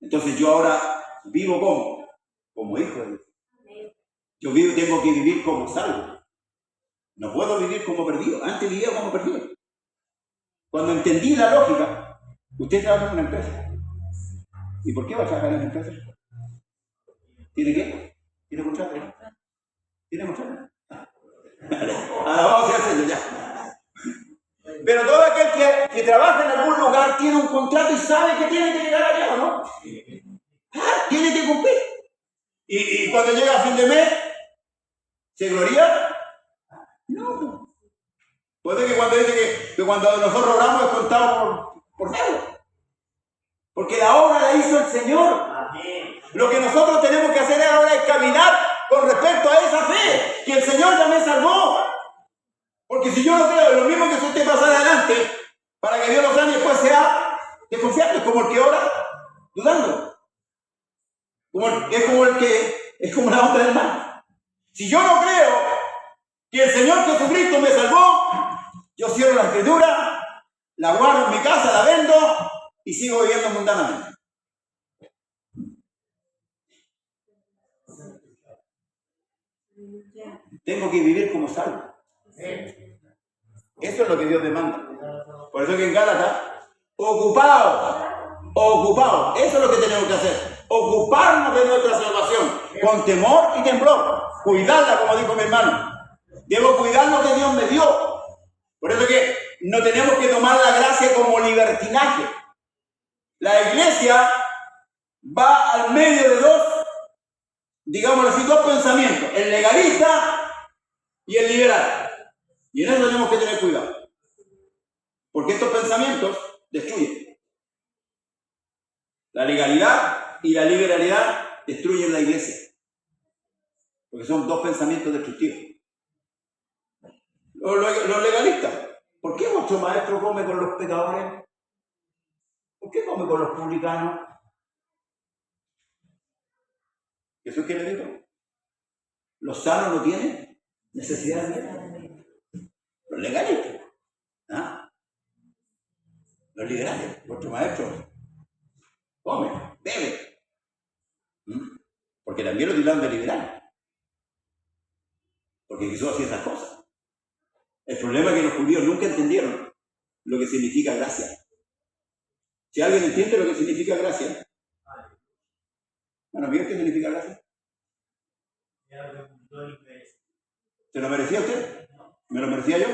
Entonces yo ahora vivo como hijo de Dios. Yo tengo que vivir como salvo. No puedo vivir como perdido. Antes vivía como perdido. Cuando entendí la lógica, usted trabaja en una empresa. ¿Y por qué va a trabajar en una empresa? ¿Tiene qué? ¿Tiene contrato? ¿Tiene contrato? Alabado sea el Señor, ya. Pero todo aquel que trabaja en algún lugar tiene un contrato y sabe que tiene que llegar allá, ¿o no? Tiene que cumplir. Y cuando llega a fin de mes, ¿se gloria? No. Puede que cuando dice que cuando nosotros oramos es contado por Dios. Porque la obra la hizo el Señor. Amén. Lo que nosotros tenemos que hacer ahora es caminar con respecto a esa fe, que el Señor ya me salvó. Porque si yo no creo, es lo mismo que si usted pasa adelante para que Dios lo sane y después sea desconfiable, como el que ora dudando. Es como la onda del mar. Si yo no creo que el Señor Jesucristo me salvó, yo cierro la Escritura, la guardo en mi casa, la vendo y sigo viviendo mundanamente. Tengo que vivir como salvo. Eso es lo que Dios demanda. Por eso que en Gálatas, ocupados. Eso es lo que tenemos que hacer. Ocuparnos de nuestra salvación con temor y temblor. Cuidarla, como dijo mi hermano. Debo cuidar lo que Dios me dio. Por eso que no tenemos que tomar la gracia como libertinaje. La iglesia va al medio de digámoslo así, dos pensamientos: el legalista y el liberal. Y en eso tenemos que tener cuidado. Porque estos pensamientos destruyen. La legalidad y la liberalidad destruyen la iglesia. Porque son dos pensamientos destructivos. Los legalistas: ¿por qué vuestro maestro come con los pecadores? ¿Por qué come con los publicanos? ¿Jesús qué le dijo? Los sanos no tienen necesidad de médico. Los legalistas. ¿Ah? Los liberales, vuestro maestro, come, bebe. Porque también lo tildaron de liberal. Porque Jesús hacía esas cosas. El problema es que los judíos nunca entendieron lo que significa gracia. Si alguien entiende lo que significa gracia, bueno, ¿vieron qué significa gracia? ¿Se lo merecía usted? ¿Me lo merecía yo?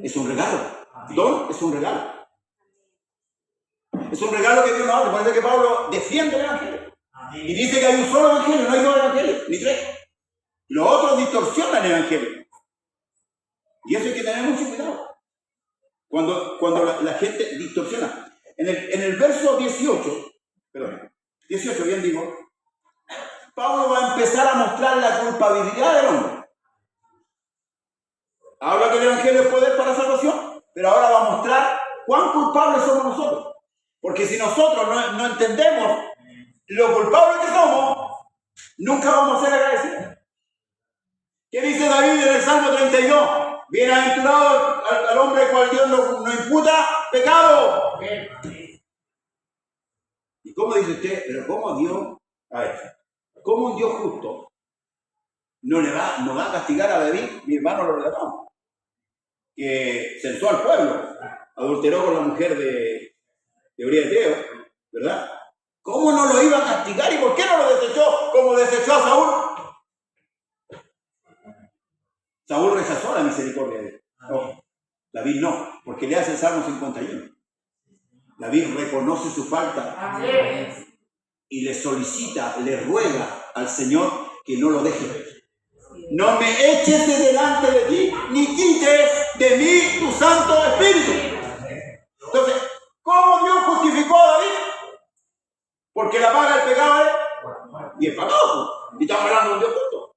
Es un regalo. Don es un regalo. Es un regalo que Dios nos hace. Por eso que Pablo defiende el Evangelio. Y dice que hay un solo Evangelio, no hay dos Evangelios, ni tres. Los otros distorsionan el Evangelio. Y eso hay que tener mucho cuidado. Cuando la gente distorsiona. En el verso 18, bien digo, Pablo va a empezar a mostrar la culpabilidad del hombre. Habla que el Evangelio es poder para la salvación, pero ahora va a mostrar cuán culpables somos nosotros. Porque si nosotros no entendemos lo culpables que somos, nunca vamos a ser agradecidos. ¿Qué dice David en el Salmo 32? Bienaventurado al hombre cual Dios no imputa pecado. ¿Y cómo dice usted? Pero ¿cómo Dios? A ver, ¿cómo un Dios justo no va a castigar a David? Mi hermano lo relató. Que censó al pueblo, adulteró con la mujer de Uría de Eteo, ¿verdad? ¿Cómo no lo iba a castigar y por qué no lo desechó como desechó a Saúl? Saúl rechazó la misericordia de Dios. No, David no, porque le hace el Salmo 51. David reconoce su falta y le solicita, le ruega al Señor que no lo deje. No me eches de delante de ti, ni quites de mí tu Santo Espíritu. Entonces, ¿cómo Dios justificó a David? Porque la paga del pecado es y el pecado. Y estamos hablando de un Dios justo.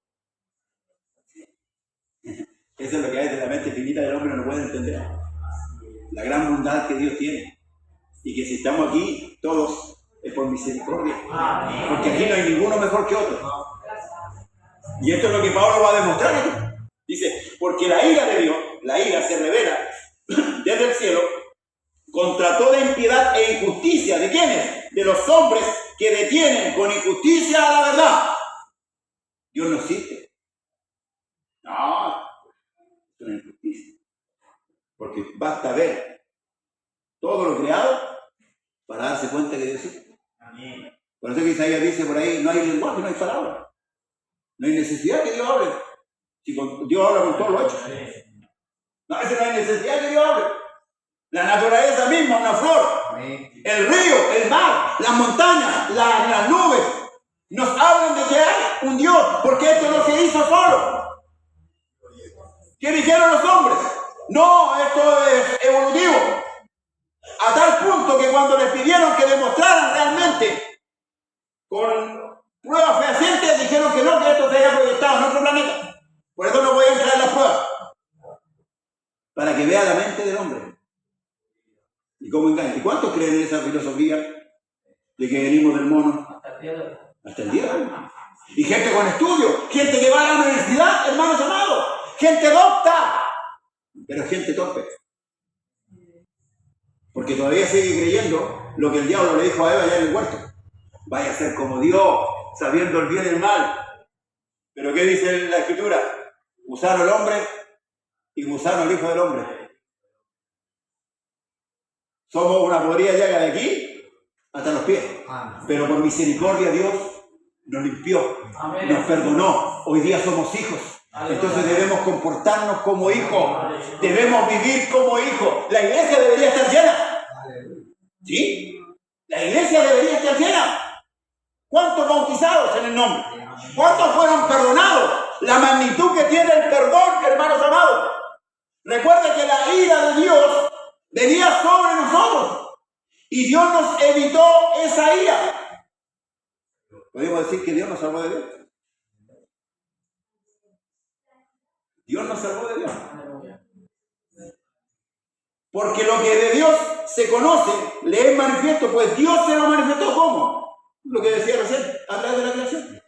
Eso es lo que hay de la mente finita del hombre, no puede entender. La gran bondad que Dios tiene. Y que si estamos aquí, todos es por misericordia. Porque aquí no hay ninguno mejor que otro. Y esto es lo que Pablo va a demostrar aquí. Dice, porque la ira de Dios, la ira se revela desde el cielo contra toda impiedad e injusticia. ¿De quiénes? De los hombres que detienen con injusticia a la verdad. Dios no existe. No, es una injusticia. Porque basta ver todo lo creado para darse cuenta que Dios existe. Por eso que Isaías dice por ahí, no hay lenguaje, no hay palabra. No hay necesidad que Dios hable. Si Dios habla con todo lo hecho. No, eso no hay necesidad que Dios hable. La naturaleza misma, una flor, el río, el mar, las montañas, las nubes, nos hablan de que hay un Dios, porque esto no se hizo solo. ¿Qué dijeron los hombres? No, esto es evolutivo. A tal punto que cuando les pidieron que demostraran realmente con pruebas fehacientes, dijeron que no, que esto se haya proyectado en otro planeta. Por eso no voy a entrar en las pruebas. Para que vea la mente del hombre. ¿Y cómo engaña? ¿Y cuántos creen en esa filosofía de que venimos del mono? Hasta el día de hoy. Y gente con estudio, gente que va a la universidad, hermanos amados, gente docta, pero gente torpe. Porque todavía sigue creyendo lo que el diablo le dijo a Eva allá en el huerto. Vaya a ser como Dios, sabiendo el bien y el mal. Pero ¿qué dice la Escritura? Gusano el hombre y gusano el hijo del hombre. Somos una podrida llaga de aquí hasta los pies. Pero por misericordia Dios nos limpió, nos perdonó. Hoy día somos hijos. Entonces debemos comportarnos como hijos. Debemos vivir como hijos. La iglesia debería estar llena. ¿Sí? La iglesia debería estar llena. ¿Cuántos bautizados en el nombre? ¿Cuántos fueron perdonados? La magnitud que tiene el perdón, hermanos amados. Recuerda que la ira de Dios venía sobre nosotros y Dios nos evitó esa ira. ¿Podemos decir que Dios nos salvó de Dios? Dios nos salvó de Dios. Porque lo que de Dios se conoce, le es manifiesto, pues Dios se lo manifestó ¿cómo? Lo que decía recién, a través de la creación.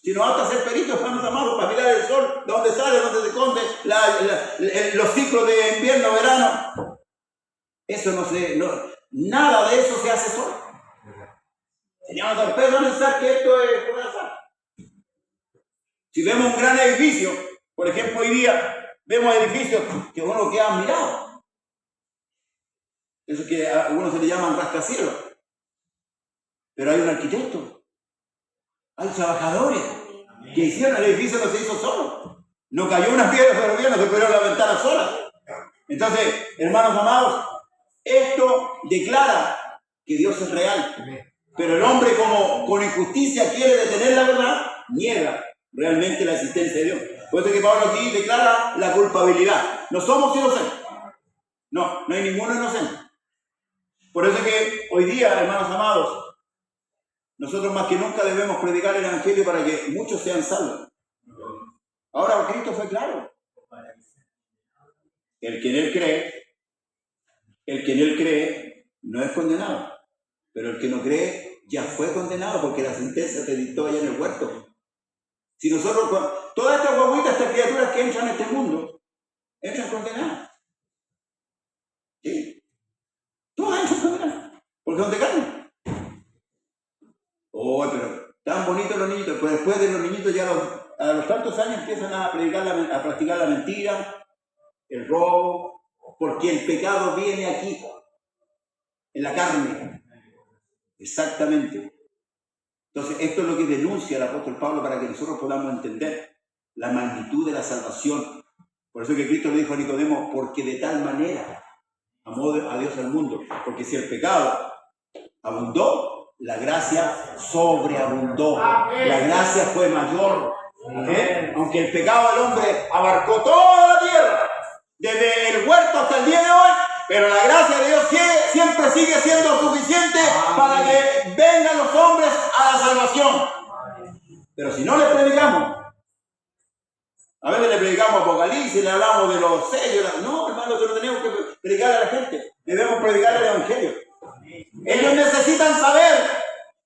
Si no basta ser peritos, hermanos amados, para mirar el sol, de dónde sale, dónde se esconde, los ciclos de invierno, verano. Eso nada de eso se hace solo. Señor, nos empieza a pensar que esto es por azar. Si vemos un gran edificio, por ejemplo, hoy día vemos edificios que uno queda admirado. Eso que a algunos se le llaman rascacielos. Pero hay un arquitecto, hay trabajadores que hicieron el edificio, no se hizo solo. No cayó una piedra sobre el no se pudieron las ventanas solas. Entonces, hermanos amados, esto declara que Dios es real. Pero el hombre, como con injusticia quiere detener la verdad, niega realmente la existencia de Dios. Por eso que Pablo aquí declara la culpabilidad. No somos inocentes. No hay ninguno inocente. Por eso que hoy día, hermanos amados, nosotros más que nunca debemos predicar el Evangelio para que muchos sean salvos. Ahora Cristo fue claro. El que en él cree, no es condenado. Pero el que no cree ya fue condenado porque la sentencia se dictó allá en el huerto. Si nosotros, todas estas guaguitas, estas criaturas que entran en este mundo, entran condenadas. ¿Sí? Todas entran condenadas. Porque son de carne. Oh, pero tan bonitos los niñitos. Pues después de los niñitos ya a los tantos años empiezan a practicar la mentira, el robo, porque el pecado viene aquí, en la carne. Exactamente. Entonces, esto es lo que denuncia el apóstol Pablo para que nosotros podamos entender la magnitud de la salvación. Por eso que Cristo le dijo a Nicodemo, porque de tal manera amó a Dios al mundo. Porque si el pecado abundó, la gracia sobreabundó. La gracia fue mayor. Aunque el pecado del hombre abarcó toda la tierra, desde el huerto hasta el día de hoy, pero la gracia de Dios siempre sigue siendo suficiente para que vengan los hombres a la salvación. Pero si no le predicamos, a veces le predicamos Apocalipsis, le hablamos de los sellos. No, hermano, nosotros tenemos que predicar a la gente. Debemos predicar el Evangelio. Ellos necesitan saber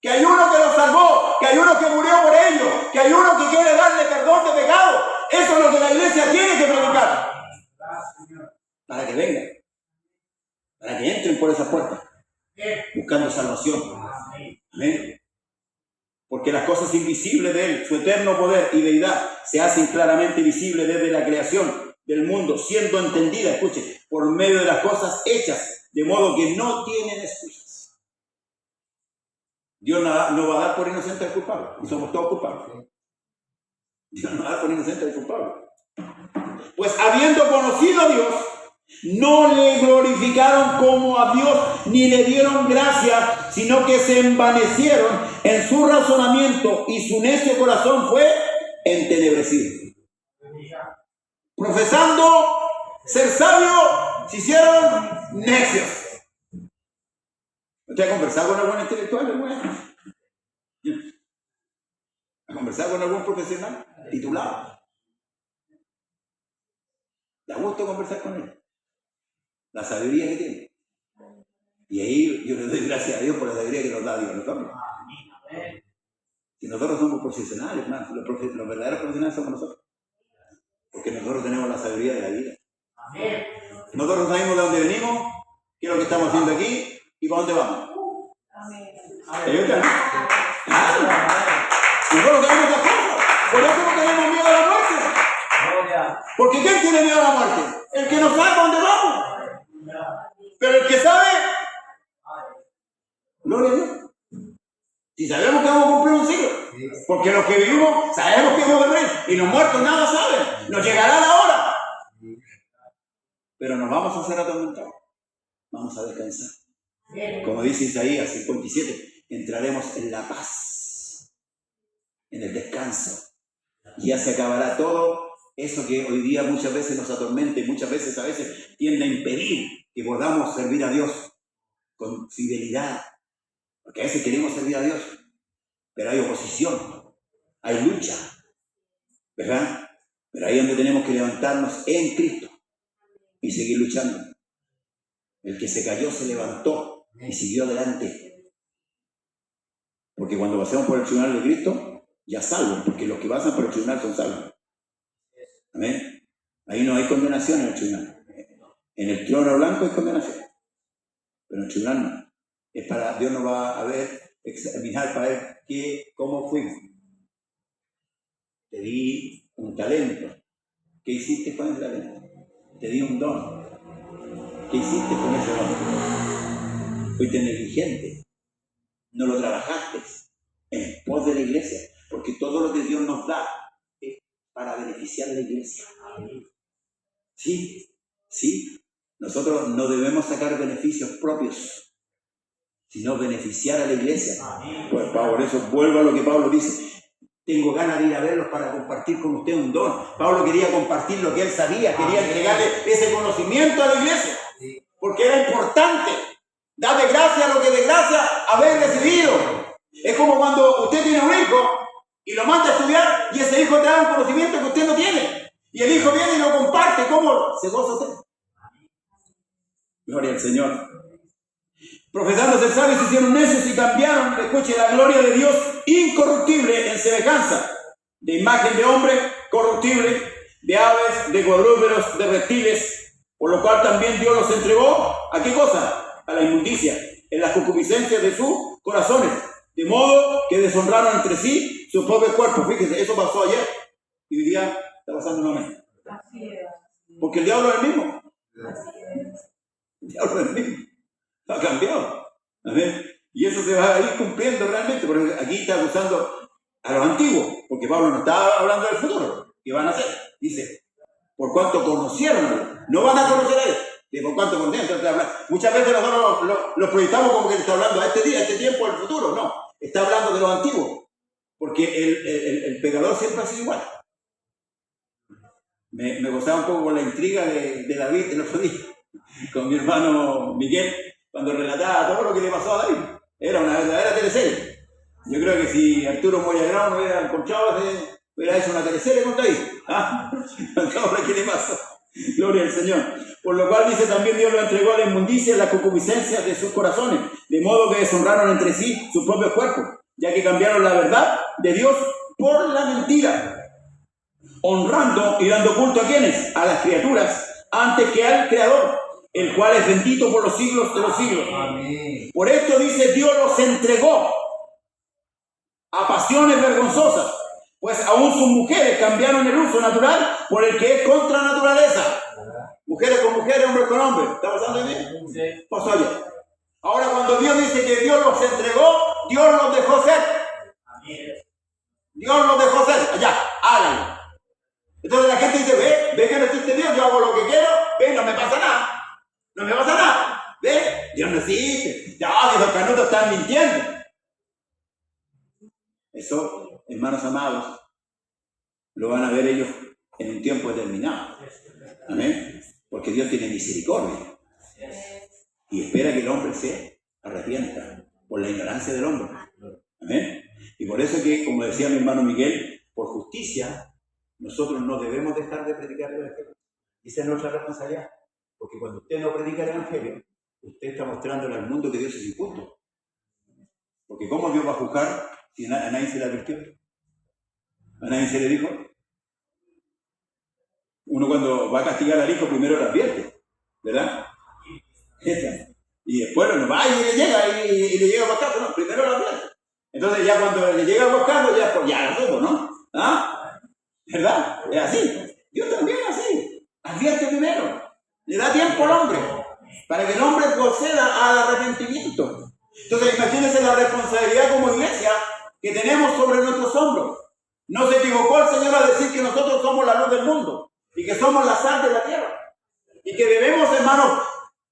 que hay uno que los salvó, que hay uno que murió por ellos, que hay uno que quiere darle perdón de pecado. Eso es lo que la iglesia tiene que predicar. Para que vengan. Para que entren por esa puerta, buscando salvación. Amén. Porque las cosas invisibles de Él, su eterno poder y deidad, se hacen claramente visibles desde la creación del mundo, siendo entendidas, escuche, por medio de las cosas hechas, de modo que no tienen excusas. Dios no va a dar por inocente al culpable, y somos todos culpables. Dios no va a dar por inocente al culpable. Pues habiendo conocido a Dios, no le glorificaron como a Dios, ni le dieron gracia, sino que se envanecieron en su razonamiento y su necio corazón fue entenebrecido. Profesando ser sabios, se hicieron necios. ¿Usted ha conversado con algún intelectual? ¿Ha conversado con algún profesional titulado? ¿Le gusta conversar con él? La sabiduría que tiene. Y ahí yo le doy gracias a Dios por la sabiduría que nos da Dios. ¿No? Si nosotros somos profesionales, hermanos, los verdaderos profesionales somos nosotros. Porque nosotros tenemos la sabiduría de la vida. Nosotros sabemos de dónde venimos, qué es lo que estamos haciendo aquí y para dónde vamos. Nosotros tenemos las cosas. Por eso no tenemos miedo a la muerte. Porque ¿quién tiene miedo a la muerte? El que no sabe para dónde vamos. Pero el que sabe, gloria a Dios. Si sabemos que vamos a cumplir un siglo, porque los que vivimos sabemos que vamos a morir, y los muertos nada saben, nos llegará la hora. Pero nos vamos a hacer atormentados, vamos a descansar. Como dice Isaías 57, entraremos en la paz, en el descanso, y ya se acabará todo eso que hoy día muchas veces nos atormenta y muchas veces a veces tiende a impedir que podamos servir a Dios con fidelidad. Porque a veces queremos servir a Dios, pero hay oposición, hay lucha, ¿verdad? Pero ahí es donde tenemos que levantarnos en Cristo y seguir luchando. El que se cayó se levantó y siguió adelante. Porque cuando pasemos por el tribunal de Cristo, ya salvos, porque los que pasan por el tribunal son salvos. Amén. Ahí no hay condenación en el tribunal. En el trono blanco hay condenación, pero en el tribunal no. Es para, Dios nos va a ver, examinar para ver cómo fuimos. Te di un talento. ¿Qué hiciste con ese talento? Te di un don. ¿Qué hiciste con ese don? Fuiste negligente. No lo trabajaste en pos de la iglesia, porque todo lo que Dios nos da es para beneficiar a la iglesia. Sí, sí. Nosotros no debemos sacar beneficios propios, sino beneficiar a la iglesia. Pues por eso vuelvo a lo que Pablo dice. Tengo ganas de ir a verlos para compartir con usted un don. Pablo quería compartir lo que él sabía, quería entregarle ese conocimiento a la iglesia, porque era importante. Da de gracia lo que de gracia haber recibido. Es como cuando usted tiene un hijo y lo manda a estudiar y ese hijo trae un conocimiento que usted no tiene. Y el hijo viene y lo comparte. ¿Cómo se goza usted? Gloria al Señor. Profesando ser sabios, se hicieron necios y cambiaron, escuche, la gloria de Dios incorruptible en semejanza de imagen de hombre corruptible, de aves, de cuadrúpedos, de reptiles, por lo cual también Dios los entregó, ¿a qué cosa? A la inmundicia, en las concupiscencias de sus corazones, de modo que deshonraron entre sí su propio cuerpo. Fíjense, eso pasó ayer y hoy día está pasando nuevamente. Porque el diablo es el mismo. El diablo es el mismo. Ha cambiado. ¿Amén? Y eso se va a ir cumpliendo realmente, porque aquí está acusando a los antiguos, porque Pablo no está hablando del futuro, que van a hacer. Dice, por cuanto conocieron a Dios, no van a conocer a Dios. Y por cuanto conocieron, entonces habla. Muchas veces nosotros lo proyectamos como que está hablando a este día, a este tiempo, al futuro. No, está hablando de los antiguos, porque el pecador siempre ha sido igual. Me gozaba un poco con la intriga de David el otro día, con mi hermano Miguel, cuando relataba todo lo que le pasó a David. Era una verdadera teleserie. Yo creo que si Arturo Moyagrao no hubiera encontrado, hubiera hecho una teleserie con David. ¿Ah? Todo lo que le pasó. Gloria al Señor. Por lo cual dice también Dios lo entregó a la inmundicia y la concupiscencia de sus corazones, de modo que deshonraron entre sí sus propios cuerpos, ya que cambiaron la verdad de Dios por la mentira, honrando y dando culto a quienes, a las criaturas, antes que al Creador, el cual es bendito por los siglos de los siglos. Amén. Por esto dice, Dios los entregó a pasiones vergonzosas, pues aún sus mujeres cambiaron el uso natural por el que es contra naturaleza. Mujeres con mujeres, hombres con hombres. ¿Está pasando bien? Sí. Pasó allá. Ahora cuando Dios dice que Dios los entregó, Dios los dejó ser. Dios los dejó ser. Allá, háganlo. Entonces la gente dice, ve que no existe Dios, yo hago lo que quiero, ve, no me pasa nada. No me pasa nada. ¿Ve? Dios no existe. Ya, dijo Canuto, están mintiendo. Eso, hermanos amados, lo van a ver ellos en un tiempo determinado. Amén. Porque Dios tiene misericordia. Y espera que el hombre se arrepienta por la ignorancia del hombre. Amén. Y por eso que, como decía mi hermano Miguel, por justicia, nosotros no debemos dejar de predicar el Evangelio. Esa es nuestra responsabilidad. Porque cuando usted no predica el Evangelio, usted está mostrándole al mundo que Dios es injusto. Porque ¿cómo Dios va a juzgar si a nadie se le advirtió? ¿A nadie se le dijo? Uno cuando va a castigar al hijo primero lo advierte, ¿verdad? Y después no va y le llega y le llega a buscar, no, primero lo advierte. Entonces ya cuando le llega a buscarlo, ya lo supo, ¿no? ¿Ah? ¿Verdad? Es así. Dios también es así. Advierte primero. Le da tiempo al hombre para que el hombre proceda al arrepentimiento. Entonces imagínense la responsabilidad como iglesia que tenemos sobre nuestros hombros. No se equivocó el Señor a decir que nosotros somos la luz del mundo y que somos la sal de la tierra. Y que debemos, hermanos,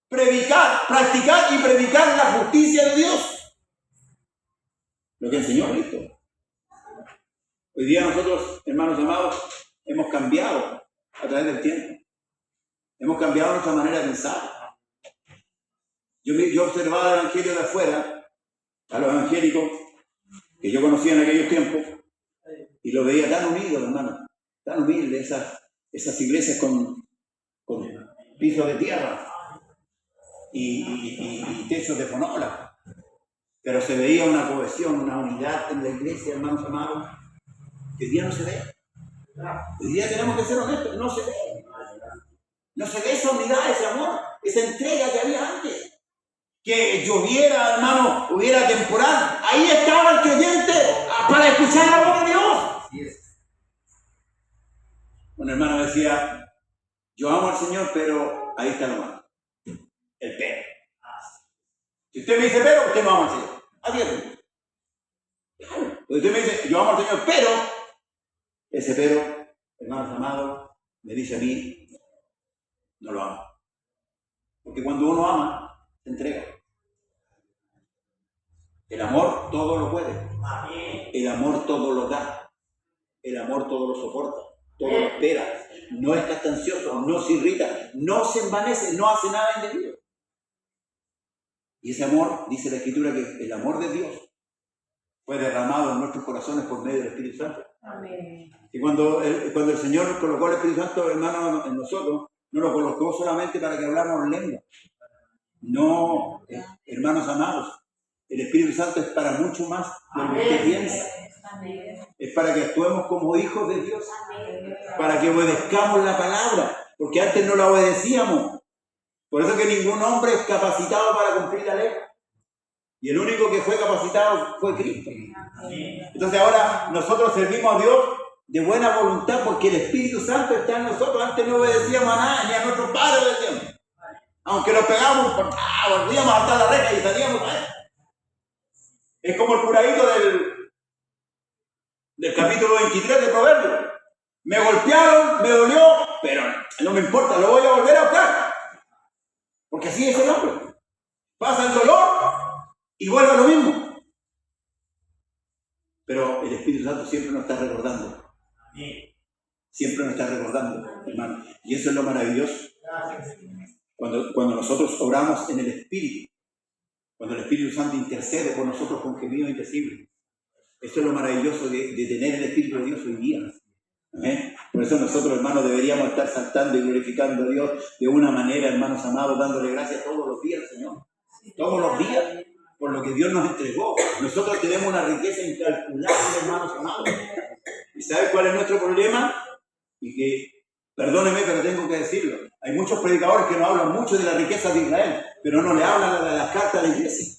practicar y predicar la justicia de Dios. Lo que enseñó Cristo. Hoy día nosotros, hermanos amados, hemos cambiado a través del tiempo. Hemos cambiado nuestra manera de pensar. Yo observaba el evangelio de afuera, a los evangélicos que yo conocía en aquellos tiempos, y lo veía tan unido, hermano, tan humilde, esas iglesias con pisos de tierra y techos de fonola. Pero se veía una cohesión, una unidad en la iglesia, hermanos amados, que hoy día no se ve. Hoy día tenemos que ser honestos, no se ve. No se ve esa unidad, ese amor, esa entrega que había antes. Que lloviera, hermano, hubiera temporal. Ahí estaba el creyente para escuchar la voz de Dios. Un hermano decía, yo amo al Señor, pero ahí está lo malo. El pero. Si usted me dice pero, usted no ama al Señor. Adiós. Si usted me dice, yo amo al Señor, pero, ese pero, hermanos amados, me dice a mí, no lo amo. Porque cuando uno ama, se entrega. El amor todo lo puede. El amor todo lo da. El amor todo lo soporta. Todo lo espera. No es castancioso, no se irrita, no se envanece, no hace nada indebido. Y ese amor, dice la Escritura, que el amor de Dios fue derramado en nuestros corazones por medio del Espíritu Santo. Amén. Y cuando el Señor colocó el Espíritu Santo, hermano, en nosotros, no lo colocó solamente para que habláramos lengua. No, hermanos amados, el Espíritu Santo es para mucho más de lo que usted piensa. Es para que actuemos como hijos de Dios. Para que obedezcamos la palabra. Porque antes no la obedecíamos. Por eso que ningún hombre es capacitado para cumplir la ley. Y el único que fue capacitado fue Cristo. Entonces ahora nosotros servimos a Dios de buena voluntad porque el Espíritu Santo está en nosotros. Antes no obedecíamos a nada, ni a nuestros padres obedecíamos. Aunque los pegábamos, volvíamos a atar la reja y salíamos a él. Es como el curadito del capítulo 23 de Proverbios. Me golpearon, me dolió, pero no me importa, lo voy a volver a buscar. Porque así es el hombre. Pasa el dolor y vuelve a lo mismo. Pero el Espíritu Santo siempre nos está recordando. Siempre nos está recordando, hermano. Y eso es lo maravilloso. Cuando nosotros oramos en el Espíritu, cuando el Espíritu Santo intercede por nosotros con gemidos indecibles. Eso es lo maravilloso de tener el Espíritu de Dios hoy día. ¿Amén? Por eso nosotros, hermanos, deberíamos estar saltando y glorificando a Dios de una manera, hermanos amados, dándole gracias todos los días al Señor. Todos los días, por lo que Dios nos entregó. Nosotros tenemos una riqueza incalculable, hermanos amados. ¿Y sabe cuál es nuestro problema? Y que, perdóneme, pero tengo que decirlo. Hay muchos predicadores que no hablan mucho de la riqueza de Israel, pero no le hablan de las cartas de la iglesia.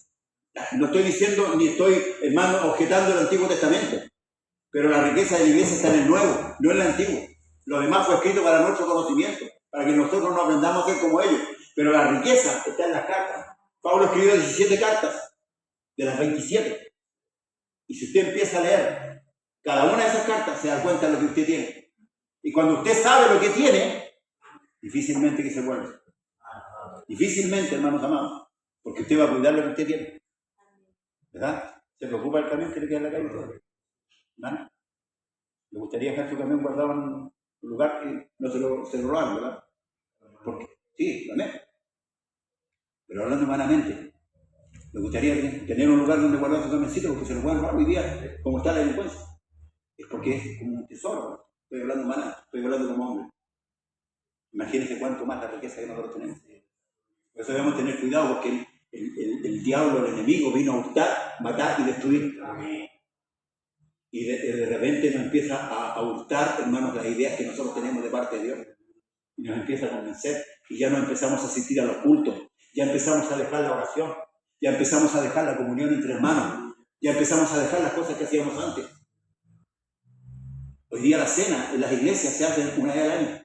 No estoy diciendo, ni estoy, hermano, objetando el Antiguo Testamento. Pero la riqueza de la iglesia está en el Nuevo, no en el Antiguo. Lo demás fue escrito para nuestro conocimiento, para que nosotros no aprendamos a ser como ellos. Pero la riqueza está en las cartas. Pablo escribió 17 cartas, de las 27. Y si usted empieza a leer cada una de esas cartas, se da cuenta de lo que usted tiene. Y cuando usted sabe lo que tiene, difícilmente que se vuelva. Difícilmente, hermanos amados, porque usted va a cuidar lo que usted tiene. ¿Verdad? Se preocupa el camión que le queda en la calle. ¿Verdad? Le gustaría dejar su camión guardado en un lugar que no se lo roban, ¿verdad? Porque, sí, también. Pero hablando humanamente, le gustaría tener un lugar donde guardar su camioncito porque se lo pueden robar hoy día, como está la delincuencia. Es porque es como un tesoro. Estoy hablando humanamente, estoy hablando como hombre. Imagínense cuánto más la riqueza que nosotros tenemos. Por eso debemos tener cuidado porque el diablo, el enemigo, vino a hurtar, matar y destruir. Y de repente nos empieza a hurtar, hermanos, las ideas que nosotros tenemos de parte de Dios. Y nos empieza a convencer. Y ya no empezamos a asistir a los cultos. Ya empezamos a dejar la oración. Ya empezamos a dejar la comunión entre hermanos. Ya empezamos a dejar las cosas que hacíamos antes. Hoy día la cena en las iglesias se hace una vez al año.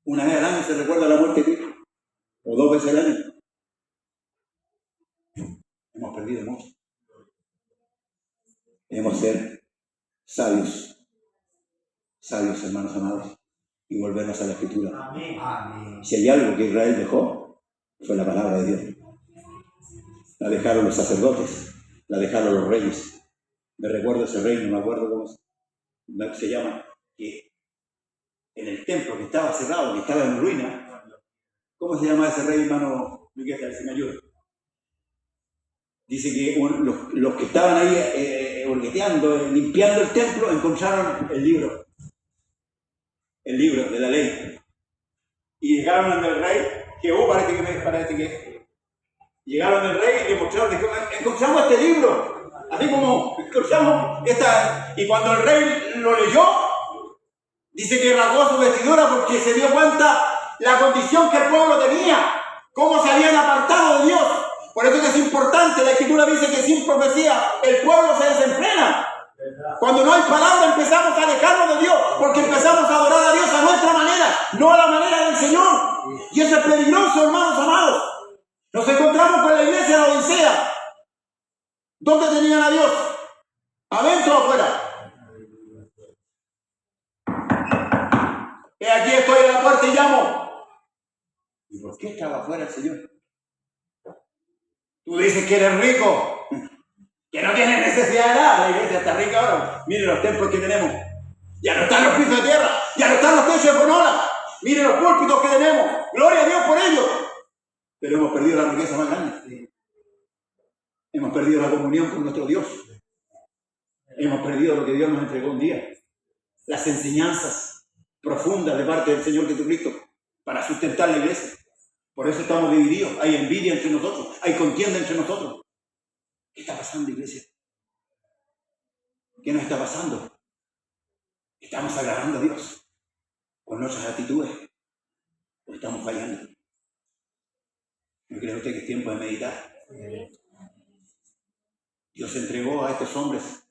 Una vez al año se recuerda la muerte de Cristo. O 2 veces al año. Hemos perdido mucho. Debemos ser sabios, hermanos amados, y volvernos a la Escritura. Amén. Si hay algo que Israel dejó, fue la palabra de Dios. La dejaron los sacerdotes, la dejaron los reyes. Me recuerdo ese rey, no me acuerdo cómo se llama, que en el templo que estaba cerrado, que estaba en ruina. ¿Cómo se llama ese rey, hermano Miguel? Si me ayuda. Dice que los que estaban ahí orgueteando, limpiando el templo, encontraron el libro de la ley. Y llegaron al rey, Jehú parece que llegaron al rey y le mostraron, dijeron, encontramos este libro. Así como escuchamos esta, y cuando el rey lo leyó, dice que rasgó su vestidura porque se dio cuenta la condición que el pueblo tenía, cómo se habían apartado de Dios. Por eso que es importante, la Escritura dice que sin profecía el pueblo se desenfrena. Cuando no hay palabra empezamos a alejarnos de Dios, porque empezamos a adorar a Dios a nuestra manera, no a la manera del Señor. Y eso es peligroso, hermanos amados. Nos encontramos con la iglesia de Odisea. ¿Dónde tenían a Dios? ¿Adentro o afuera? Aquí estoy a la puerta y llamo. ¿Y por qué estaba afuera el Señor? Tú dices que eres rico, que no tienes necesidad de nada. La iglesia está rica ahora. Miren los templos que tenemos. Ya no están los pisos de tierra, ya no están los techos de fonola. Miren los púlpitos que tenemos. Gloria a Dios por ello. Pero hemos perdido la riqueza más grande. Hemos perdido la comunión con nuestro Dios. Hemos perdido lo que Dios nos entregó un día. Las enseñanzas profundas de parte del Señor Jesucristo para sustentar la iglesia. Por eso estamos divididos. Hay envidia entre nosotros. Hay contienda entre nosotros. ¿Qué está pasando, iglesia? ¿Qué nos está pasando? ¿Estamos agradando a Dios con nuestras actitudes? ¿O estamos fallando? ¿No cree usted que es tiempo de meditar? Dios entregó a estos hombres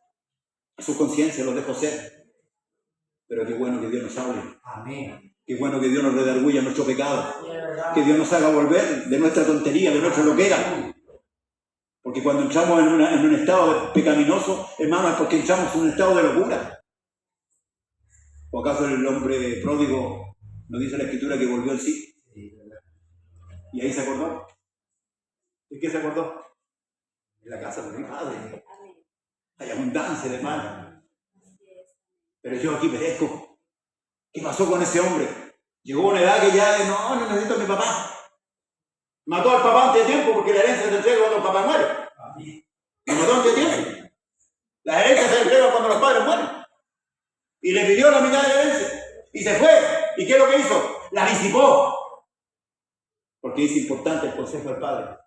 a su conciencia, los dejó ser. Pero qué bueno que Dios nos hable. Amén. Qué bueno que Dios nos redarguya nuestro pecado. Que Dios nos haga volver de nuestra tontería, de nuestra loquera. Porque cuando entramos en un estado pecaminoso, hermano, es porque entramos en un estado de locura. ¿O acaso el hombre pródigo nos dice la Escritura que volvió en sí? Y ahí se acordó. ¿De qué se acordó? En la casa de mi padre. Hay abundancia de mal. Pero yo aquí perezco. ¿Qué pasó con ese hombre? Llegó a una edad que ya no necesito a mi papá. Mató al papá antes de tiempo porque la herencia se entrega cuando el papá muere. Lo mató antes de tiempo. La herencia se entrega cuando los padres mueren. Y le pidió la mitad de la herencia. Y se fue. ¿Y qué es lo que hizo? La disipó. Porque es importante el consejo del Padre.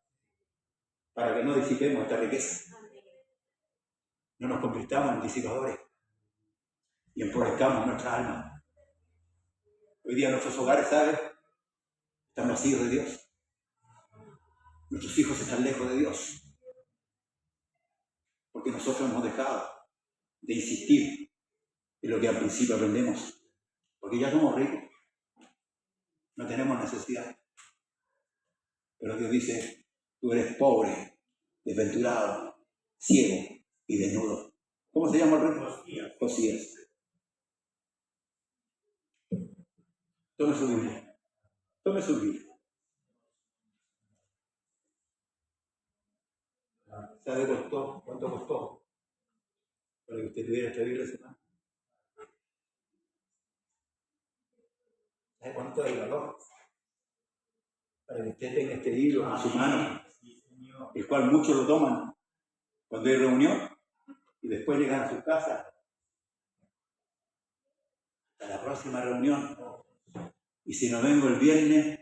Para que no disipemos esta riqueza. No nos convirtamos en disipadores. Y empobrezcamos nuestra alma. Hoy día nuestros hogares, ¿sabes? Están vacíos de Dios. Nuestros hijos están lejos de Dios. Porque nosotros hemos dejado de insistir en lo que al principio aprendemos. Porque ya somos ricos. No tenemos necesidad. Pero Dios dice, tú eres pobre, desventurado, ciego y desnudo. ¿Cómo se llama el rey? Josías. Tome su Biblia. Tome su Biblia. ¿Sabe cuánto costó para que usted tuviera esta Biblia, hermano? ¿Sabe cuánto es el valor? Para que usted tenga este libro en su mano, el cual muchos lo toman cuando hay reunión y después llegan a sus casas. Hasta la próxima reunión. Y si no vengo el viernes,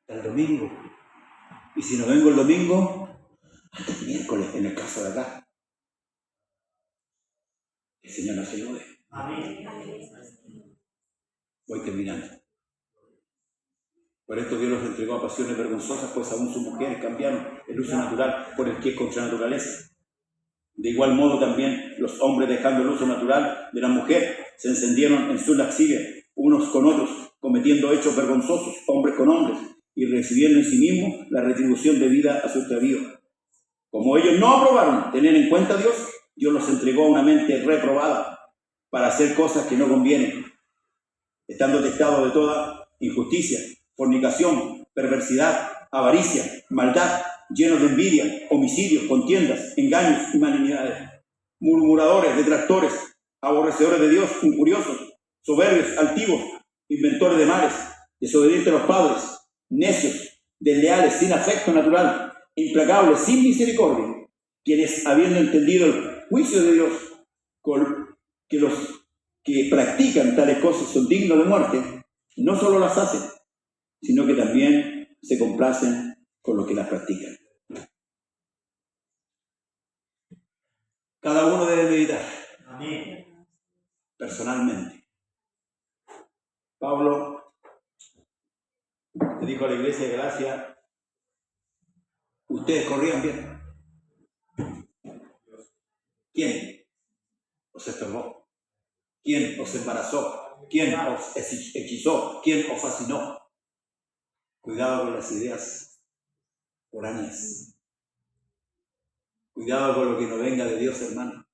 hasta el domingo. Y si no vengo el domingo, hasta el miércoles, en el caso de acá. El Señor nos ayude. Amén. Voy terminando. Por esto Dios los entregó a pasiones vergonzosas, pues aún sus mujeres cambiaron el uso natural por el que es contra naturaleza. De igual modo también los hombres, dejando el uso natural de la mujer, se encendieron en su lascivia, unos con otros, cometiendo hechos vergonzosos, hombres con hombres, y recibiendo en sí mismos la retribución debida a su extravío. Como ellos no aprobaron tener en cuenta a Dios, Dios los entregó a una mente reprobada para hacer cosas que no convienen, estando testados de toda injusticia, fornicación, perversidad, avaricia, maldad, llenos de envidia, homicidios, contiendas, engaños y malignidades, murmuradores, detractores, aborrecedores de Dios, injuriosos, soberbios, altivos, inventores de males, desobedientes a los padres, necios, desleales, sin afecto natural, implacables, sin misericordia, quienes, habiendo entendido el juicio de Dios, que los que practican tales cosas son dignos de muerte, no solo las hacen, sino que también se complacen con los que las practican. Cada uno debe meditar. Amén. Personalmente. Pablo le dijo a la iglesia de Galacia: ustedes corrían bien. ¿Quién os estorbó? ¿Quién os embarazó? ¿Quién os hechizó? ¿Quién os fascinó? Cuidado con las ideas foráneas. Cuidado con lo que no venga de Dios, hermano.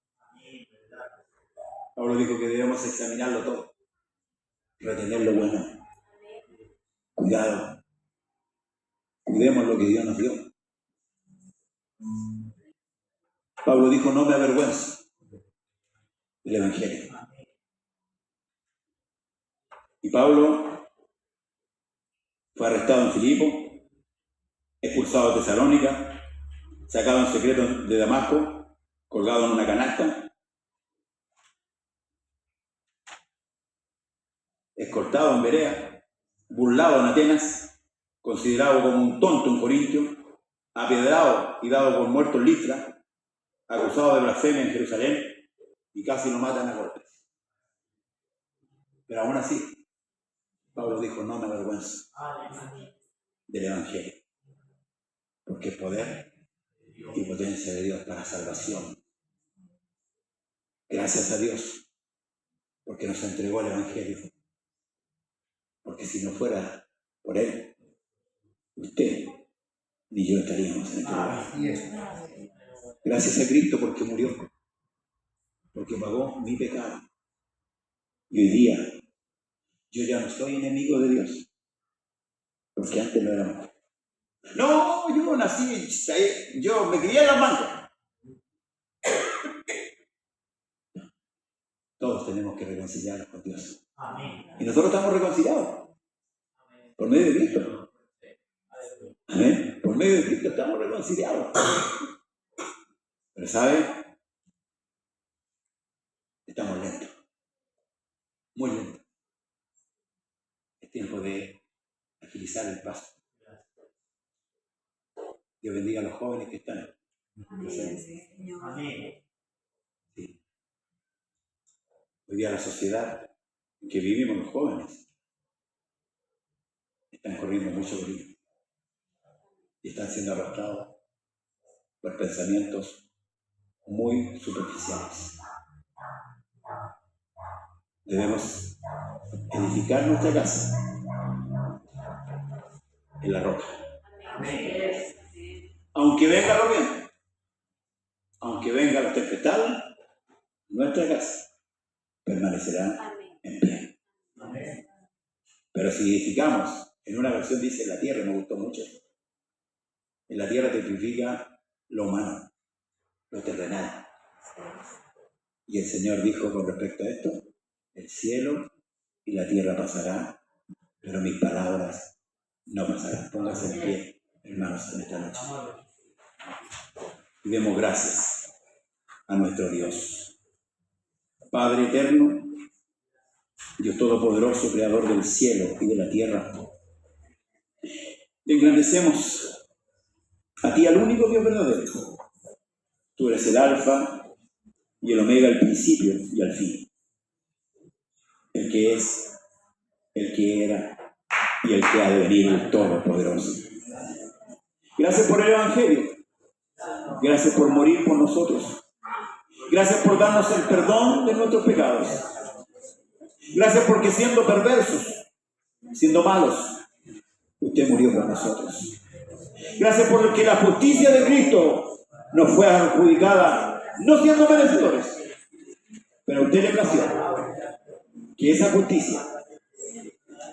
Pablo dijo que debemos examinarlo todo, retener lo bueno. Cuidado. Cuidemos lo que Dios nos dio. Pablo dijo: no me avergüenzo del Evangelio. Y Pablo fue arrestado en Filipo, expulsado de Tesalónica, sacado en secreto de Damasco, colgado en una canasta, escoltado en Berea, burlado en Atenas, considerado como un tonto en Corintio, apiedrado y dado por muerto en Listra, acusado de blasfemia en Jerusalén, y casi lo matan a golpes. Pero aún así, Pablo dijo: no me avergüenzo del Evangelio, porque es poder y potencia de Dios para salvación. Gracias a Dios, porque nos entregó el Evangelio. Porque si no fuera por Él, usted ni yo estaríamos en este lugar. Gracias a Cristo porque murió, porque pagó mi pecado. Y hoy día yo ya no soy enemigo de Dios, porque antes lo éramos. No, yo nací, yo me crié en las manos. Todos tenemos que reconciliarnos con Dios. Amén. Y nosotros estamos reconciliados por medio de Cristo. Amén. Por medio de Cristo estamos reconciliados. Pero ¿sabe? Estamos lentos. Muy lentos. Es tiempo de agilizar el paso. Dios bendiga a los jóvenes que están. Amén. Sí. Hoy día la sociedad en que vivimos los jóvenes están corriendo mucho peligro y están siendo arrastrados por pensamientos muy superficiales. Debemos edificar nuestra casa en la roca. Aunque venga lo viento, aunque venga la tempestad, nuestra casa permanecerá en pie. Pero si edificamos, en una versión dice la tierra, me gustó mucho. En la tierra tipifica lo humano, lo terrenal. Y el Señor dijo con respecto a esto: el cielo y la tierra pasarán, pero mis palabras no pasarán. Pónganse en pie, hermanos, en esta noche. Y demos gracias a nuestro Dios. Padre eterno, Dios todopoderoso, creador del cielo y de la tierra, te engrandecemos a ti, al único Dios verdadero. Tú eres el alfa y el omega, el principio y el fin. El que es, el que era y el que ha de venir, el todopoderoso. Gracias por el Evangelio. Gracias por morir por nosotros. Gracias por darnos el perdón de nuestros pecados. Gracias porque siendo perversos, siendo malos, usted murió por nosotros. Gracias por que la justicia de Cristo nos fue adjudicada, no siendo merecedores, pero a usted le plació que esa justicia,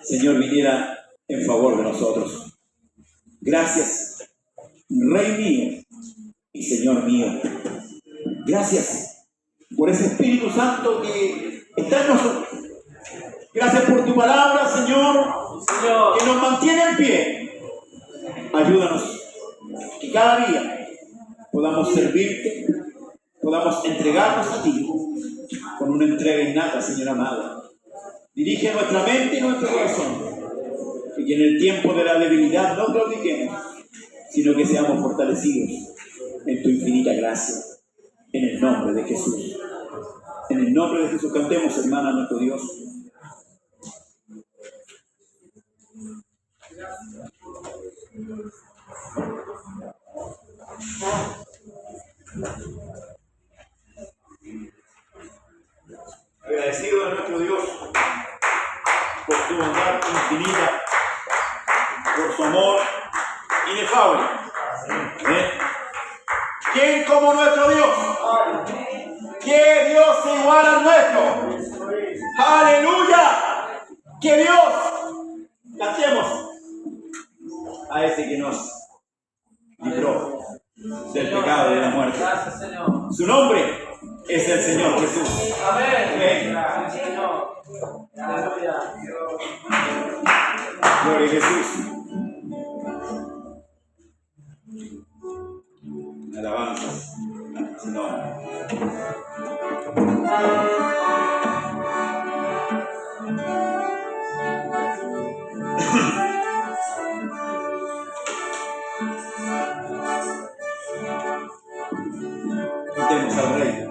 Señor, viniera en favor de nosotros. Gracias, Rey mío y Señor mío. Gracias por ese Espíritu Santo que está en nosotros. Gracias por tu palabra, Señor, que nos mantiene en pie. Ayúdanos que cada día podamos servirte, podamos entregarnos a ti con una entrega innata, Señor amado. Dirige nuestra mente y nuestro corazón, y que en el tiempo de la debilidad no claudiquemos, sino que seamos fortalecidos en tu infinita gracia. En el nombre de Jesús. En el nombre de Jesús cantemos, hermana, a nuestro Dios. Agradecido a nuestro Dios por su bondad infinita, por su amor inefable. ¿Quién como nuestro Dios? ¿Qué Dios igual al nuestro? ¡Aleluya! ¡Que Dios! Cantemos a ese que nos libró del pecado y de la muerte. Su nombre es el Señor Jesús. Amén. Gloria a Jesús. Alabanzas a su nombre. Cantemos al Rey.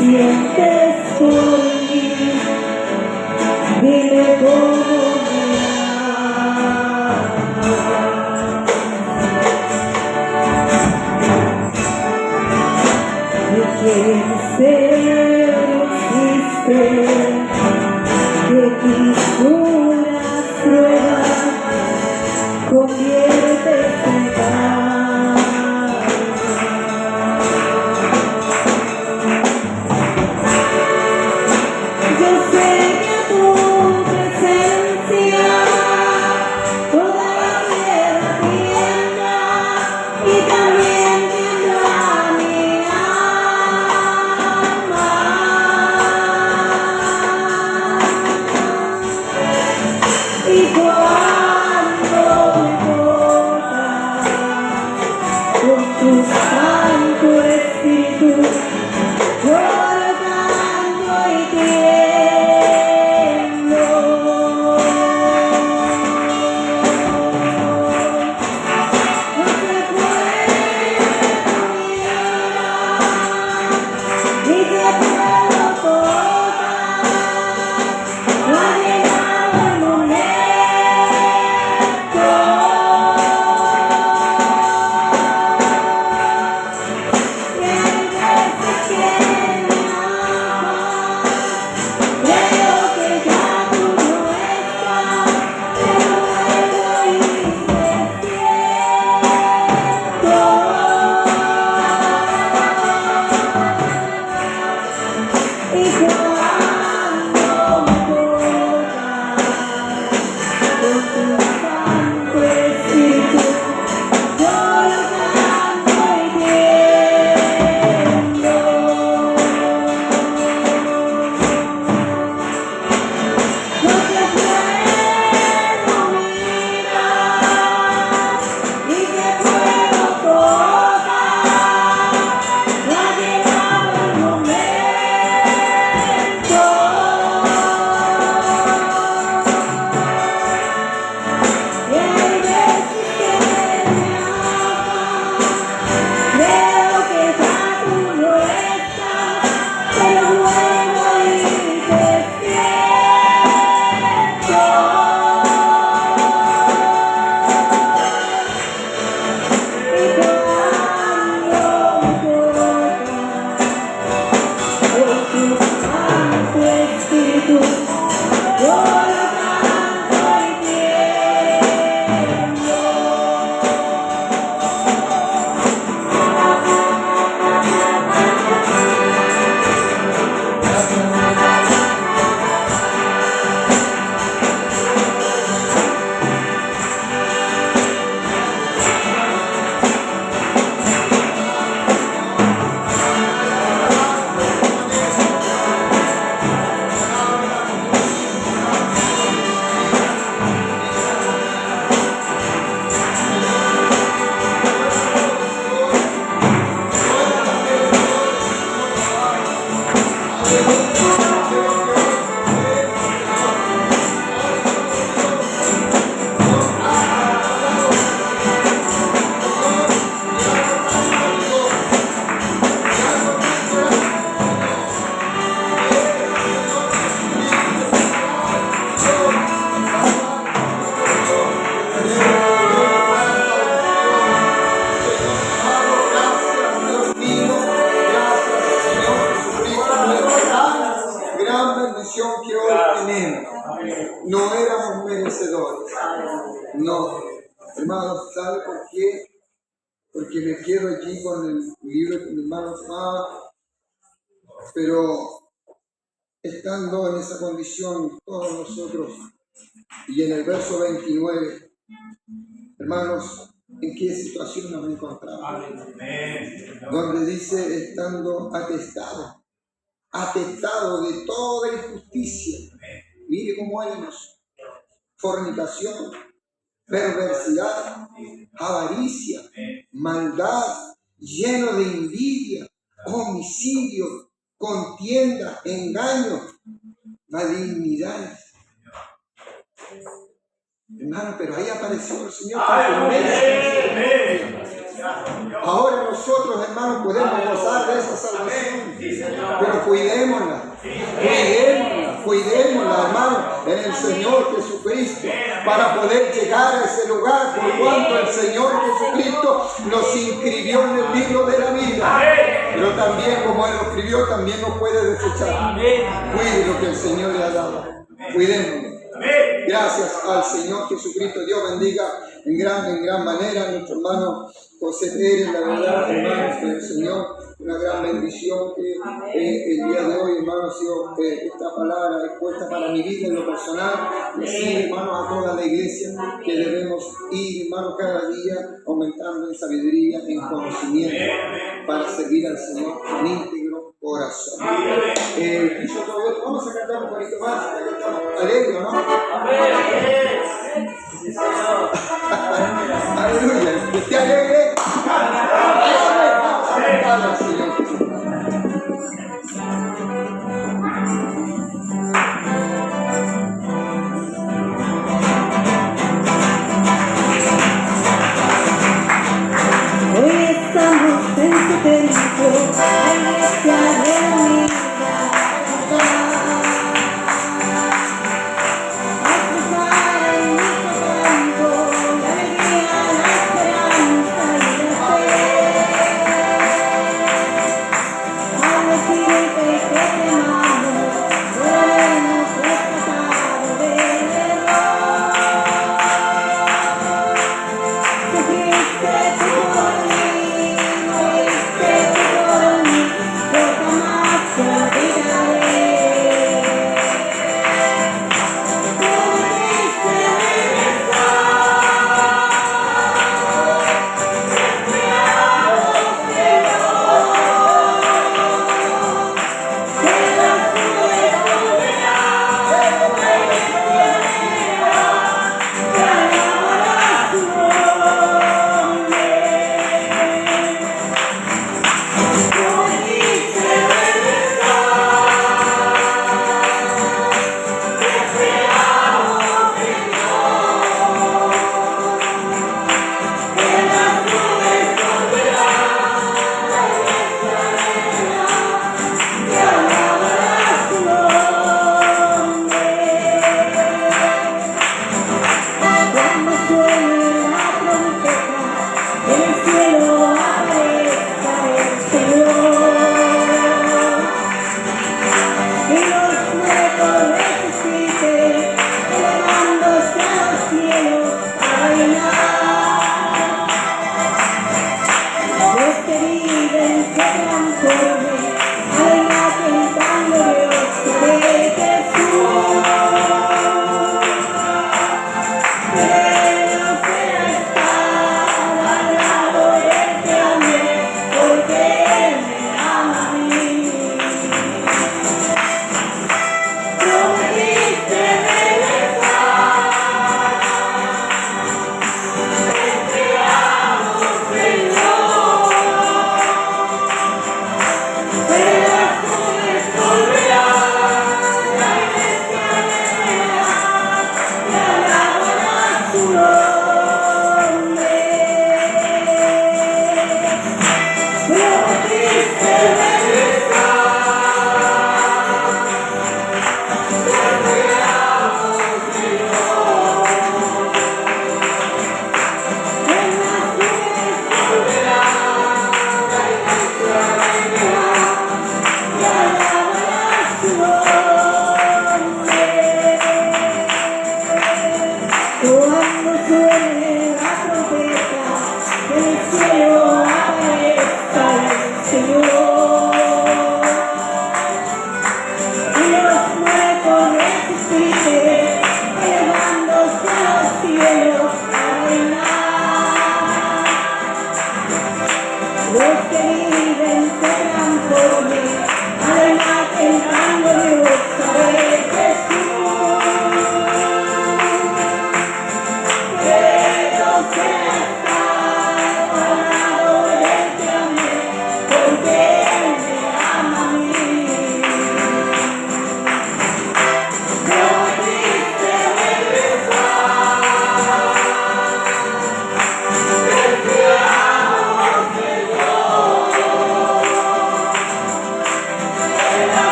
sientes por mí, dime cómo me amas. Y quien existe que mis duras pruebas conviertes en paz. Yo sé que a tu presencia toda la tierra tiembla y también tiembla mi alma. Y cuando me tocas con tu Santo Espíritu, yo lo canto y tiemblo. No se puede mirar, ni te puedo tocar, no ha llegado el momento. Y hay veces que me amas, creo que ya tú no estás, pero vuelvo y despierto. Y cuando me tocas con tu Santo Espíritu, yo lo canto y tiemblo. No te puedo mirar, ni te puedo tocar, no ha llegado el momento. Y hay veces que me amas, creo que ya tú no estás, pero vuelvo y despierto. Y cuando me tocas con tu Santo Espíritu, yo lo canto y tiemblo. Gran bendición que hoy tenemos. No éramos merecedores. No. Hermanos, ¿sabe por qué? Porque me quedo allí con el libro que mi hermano amaba, pero estando en esa condición todos nosotros, y en el verso 29, hermanos, ¿en qué situación nos encontramos? Donde dice, estando atestado de toda injusticia. Mire cómo éramos: fornicación, perversidad, avaricia, maldad, lleno de envidia, homicidio, contienda, engaño, malignidades. Hermano, pero ahí apareció el Señor. Ahora nosotros, hermanos, podemos gozar de esa salvación, pero cuidémosla, hermano, en el Señor Jesucristo, para poder llegar a ese lugar, por cuanto el Señor Jesucristo nos inscribió en el libro de la vida. Pero también, como Él lo escribió, también nos puede desechar. Cuide lo que el Señor le ha dado. Cuidémoslo. Gracias al Señor Jesucristo. Dios bendiga en gran manera a nuestro hermano José Pérez. La verdad, hermanos del Señor, una gran bendición que el día de hoy, hermano, ha sido esta palabra expuesta para mi vida en lo personal. Y así, hermanos, a toda la iglesia, que debemos ir, hermano, cada día aumentando en sabiduría, en conocimiento, para servir al Señor con íntegro corazón. Vamos a cantar un poquito más, ya que estamos alegres, ¿no? Aleluya. ¿Esté alegre? Vamos a cantar al Señor Jesucristo. Hoy estamos en su templo, la iglesia reunida. A cruzar el mismo campo, la alegría, la esperanza y la fe. Al decirte que te amamos, lo hemos rescatado del error. Sufriste tú por mí, moriste tú por mí, yo jamás te olvidaré. Prometiste regresar, te amo, Señor.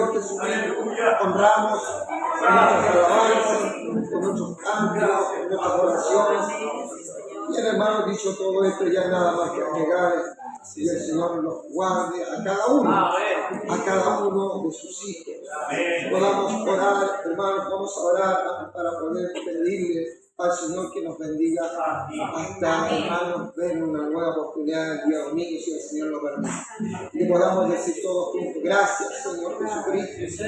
Señor Jesucristo, honramos con nuestras alabanzas, con nuestros cantos, con nuestras oraciones. Bien, hermanos, dicho todo esto, ya nada más que agregar, y el Señor nos guarde a cada uno de sus hijos. Podamos orar, hermanos, vamos a orar para poder pedirle al Señor que nos bendiga hasta, hermanos, ver una nueva oportunidad el día domingo, si el Señor lo permite. Y podamos decir todos juntos: gracias, Señor Jesucristo.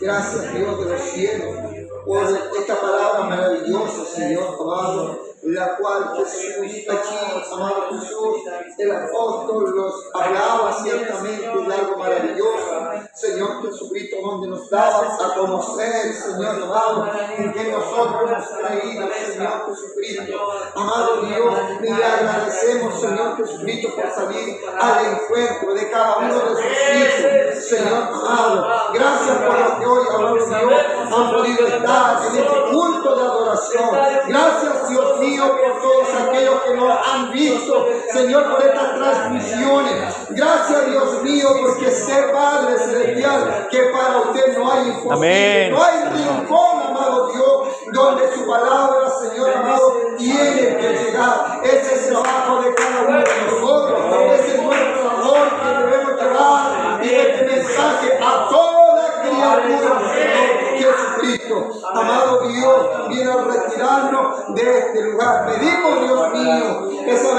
Gracias, Dios de los cielos, por esta palabra maravillosa, Señor amado, la cual Jesús aquí, amado Jesús, el apóstol los hablaba ciertamente de algo maravilloso, Señor Jesucristo, donde nos daba a conocer, Señor amado, en que nosotros hemos creído, Señor Jesucristo. Amado Dios, y le agradecemos, Señor Jesucristo, por salir al encuentro de cada uno de sus hijos, Señor amado. Gracias por lo que hoy, amado Dios, han podido estar en este culto de adoración. Gracias, Dios mío, por todos aquellos que nos han visto, Señor, por estas transmisiones. Gracias, Dios mío, porque ser Padre Celestial, que para usted no hay imposible, no hay rincón, amado Dios, donde su palabra, Señor amado, tiene que llegar. Ese es el trabajo de cada uno de nosotros. Ese es nuestro labor que debemos llevar y este mensaje a toda criatura, Señor Jesucristo. Amado Dios, viene a retirarnos de este lugar. Pedimos, Dios mío, esa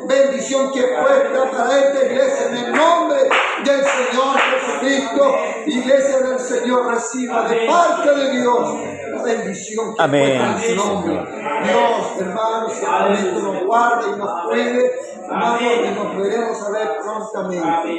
bendición que puesta para esta iglesia en el nombre del Señor Jesucristo. Iglesia del Señor, reciba de parte de Dios la bendición que puesta en su nombre. Dios, hermanos, que por esto nos guarde y nos cuide, hermanos, y nos veremos a ver prontamente.